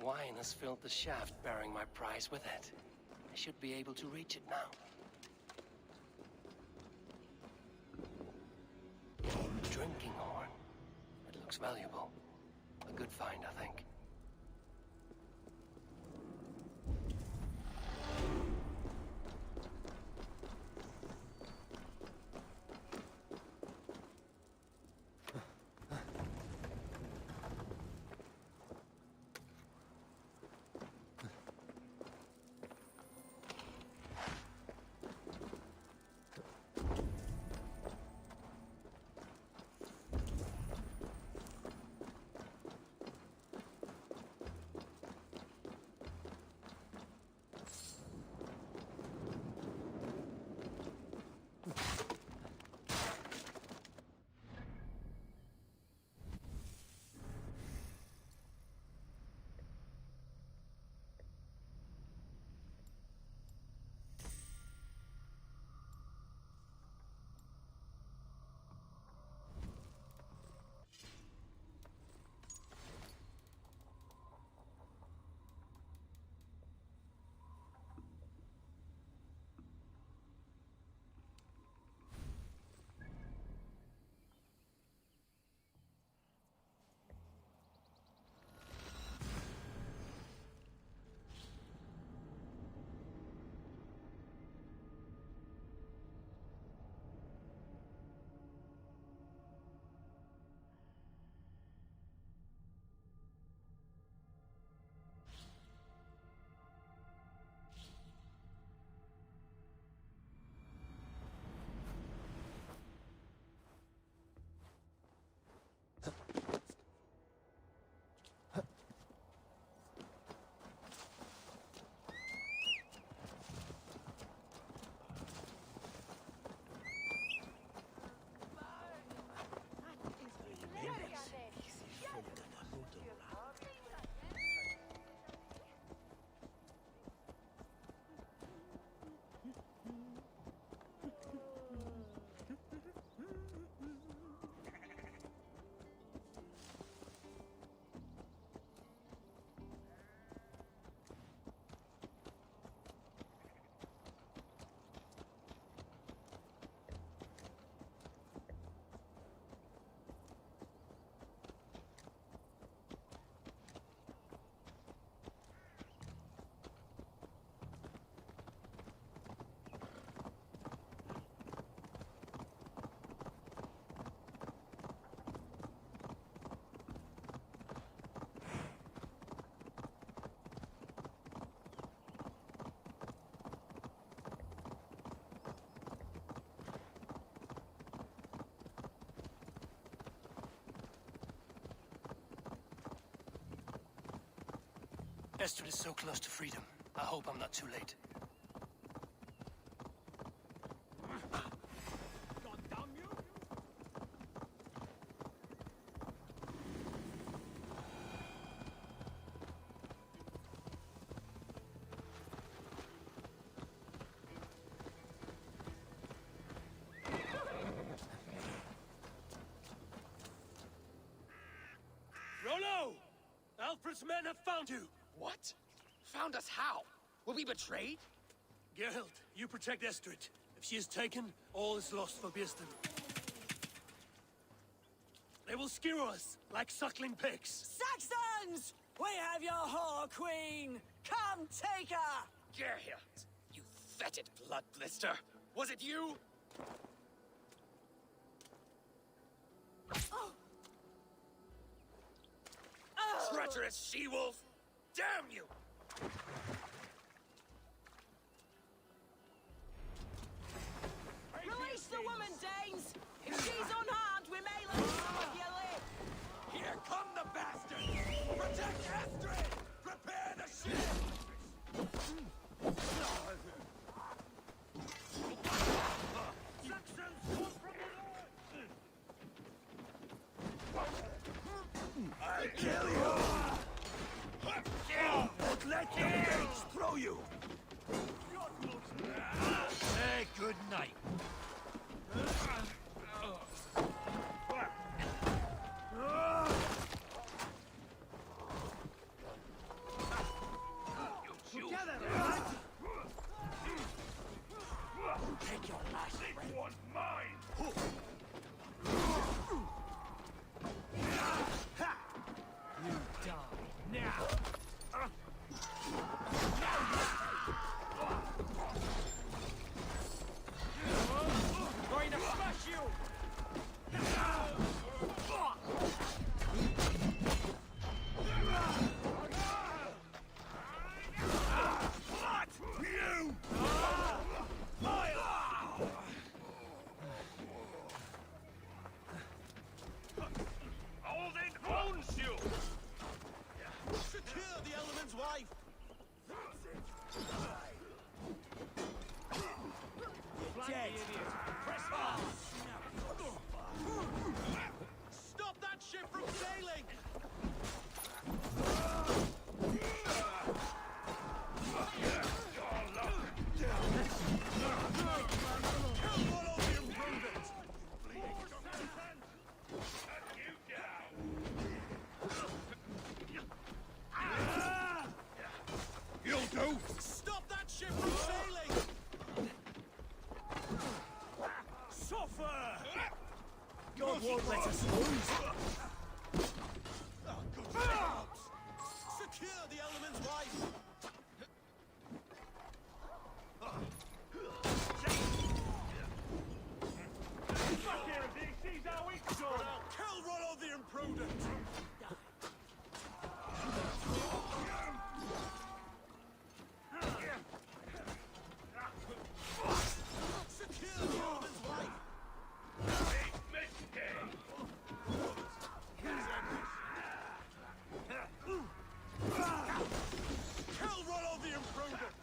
wine has filled the shaft bearing my prize with it. I should be able to reach it now. Drinking horn. It looks valuable. A good find, I think. Estrid is so close to freedom. I hope I'm not too late. Rollo! Alfred's men have found you! What? Found us how? Were we betrayed? Geralt, you protect Estrid. If she is taken, all is lost for Birsten. They will skewer us like suckling pigs. Saxons! We have your whore queen! Come take her! Geralt, you fetid blood blister! Was it you? Treacherous she-wolf! Damn you! Release the woman, Danes! If she's unharmed, we may let some of you live! Here come the bastards! Protect Estrid! Prepare the ship! Saxons, come from the north! I'll kill you! Don't let them gates want mine! You die now! Going to smash you! Alden owns you! Secure the element's wife! Dead! Press on! Stop that ship from sailing! You'll do! Stop that ship from sailing! Suffer! God won't let us lose! Secure the element's wife! Back here, Dick! Sees how it's done! Kill Rollo the Imprudent! Secure the element's wife! Kill Rollo the Imprudent!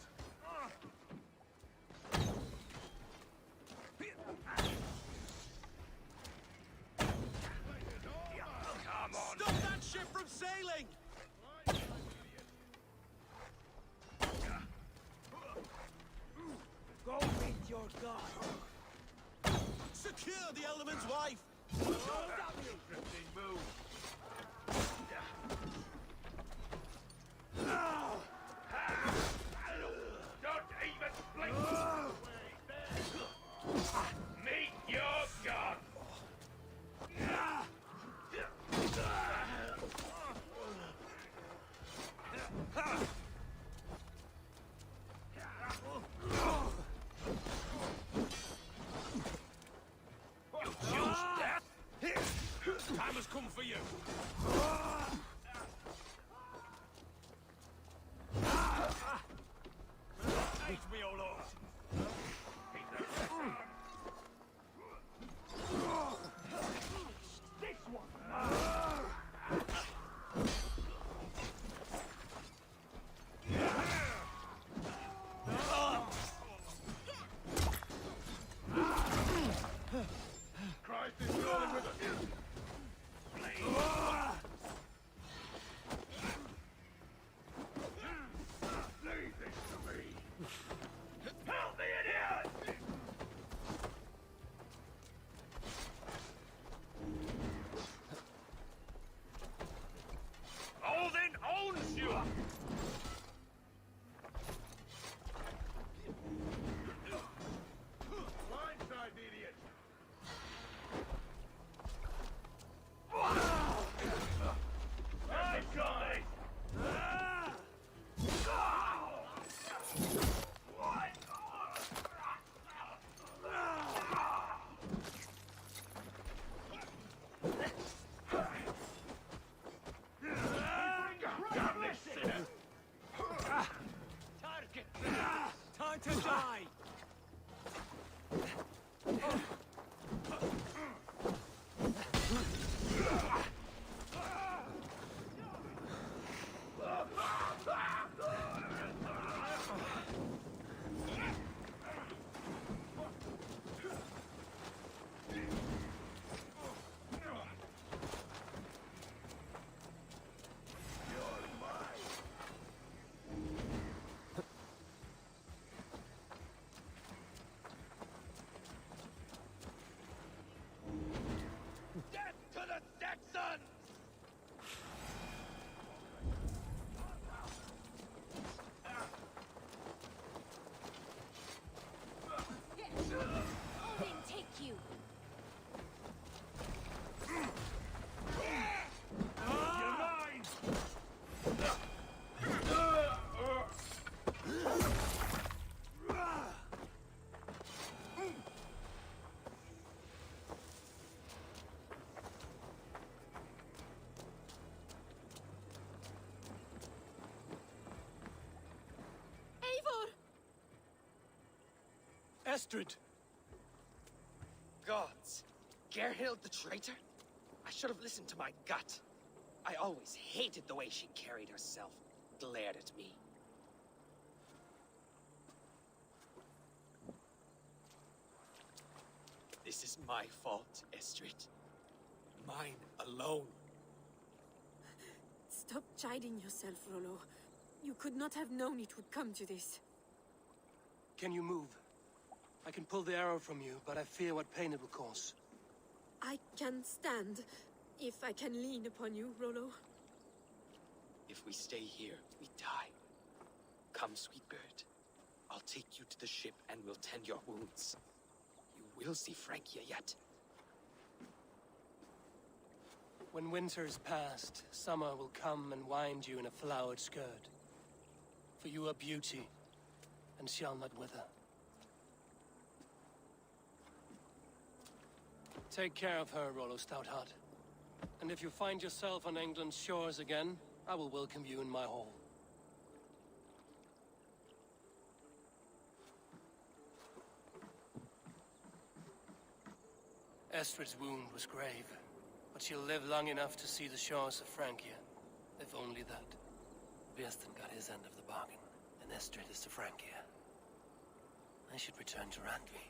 Come on! Stop that ship from sailing! Go with your god! Secure the element's wife! Interesting move. Don't even blink! Meet your god! You choose death? Time has come for you. Hate me, O Lord. This one. Christ is rolling with us. Estrid! Gods! Gerhild the traitor? I should have listened to my gut. I always hated the way she carried herself, glared at me. This is my fault, Estrid. Mine alone. Stop chiding yourself, Rollo. You could not have known it would come to this. Can you move? I can pull the arrow from you, but I fear what pain it will cause. I can stand, if I can lean upon you, Rollo. If we stay here, we die. Come, sweet bird. I'll take you to the ship and we'll tend your wounds. You will see Francia yet. When winter is past, summer will come and wind you in a flowered skirt. For you are beauty, and shall not wither. Take care of her, Rollo Stoutheart. And if you find yourself on England's shores again, I will welcome you in my hall. Estrid's wound was grave, but she'll live long enough to see the shores of Francia. If only that. Vieston got his end of the bargain, and Estrid is to Francia. I should return to Randvi.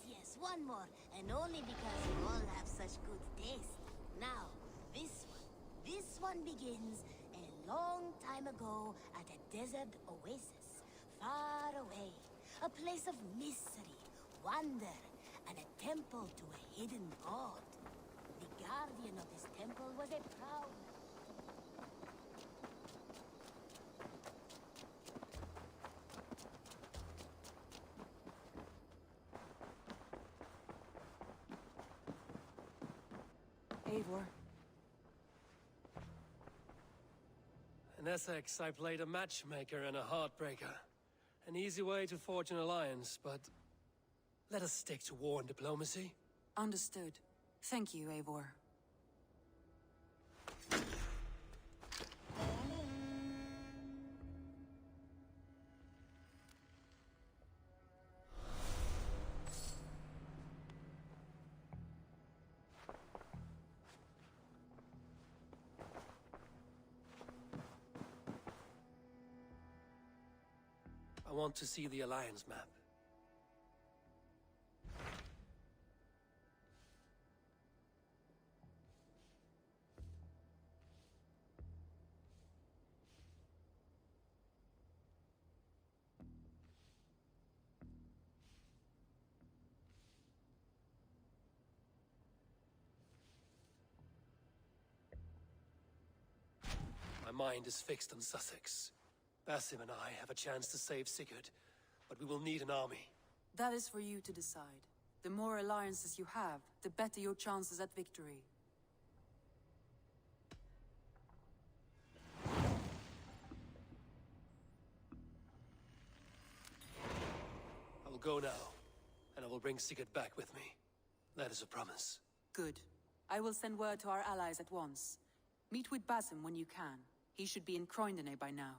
Yes, one more, and only because you all have such good taste. Now, this one begins a long time ago at a desert oasis, far away. A place of mystery, wonder, and a temple to a hidden god. The guardian of this temple was a proud... Eivor. In Essex, I played a matchmaker and a heartbreaker. An easy way to forge an alliance, but... let us stick to war and diplomacy. Understood. Thank you, Eivor. I want to see the Alliance map. My mind is fixed on Sussex. Basim and I have a chance to save Sigurd, but we will need an army. That is for you to decide. The more alliances you have, the better your chances at victory. I will go now, and I will bring Sigurd back with me. That is a promise. Good. I will send word to our allies at once. Meet with Basim when you can. He should be in Croydon by now.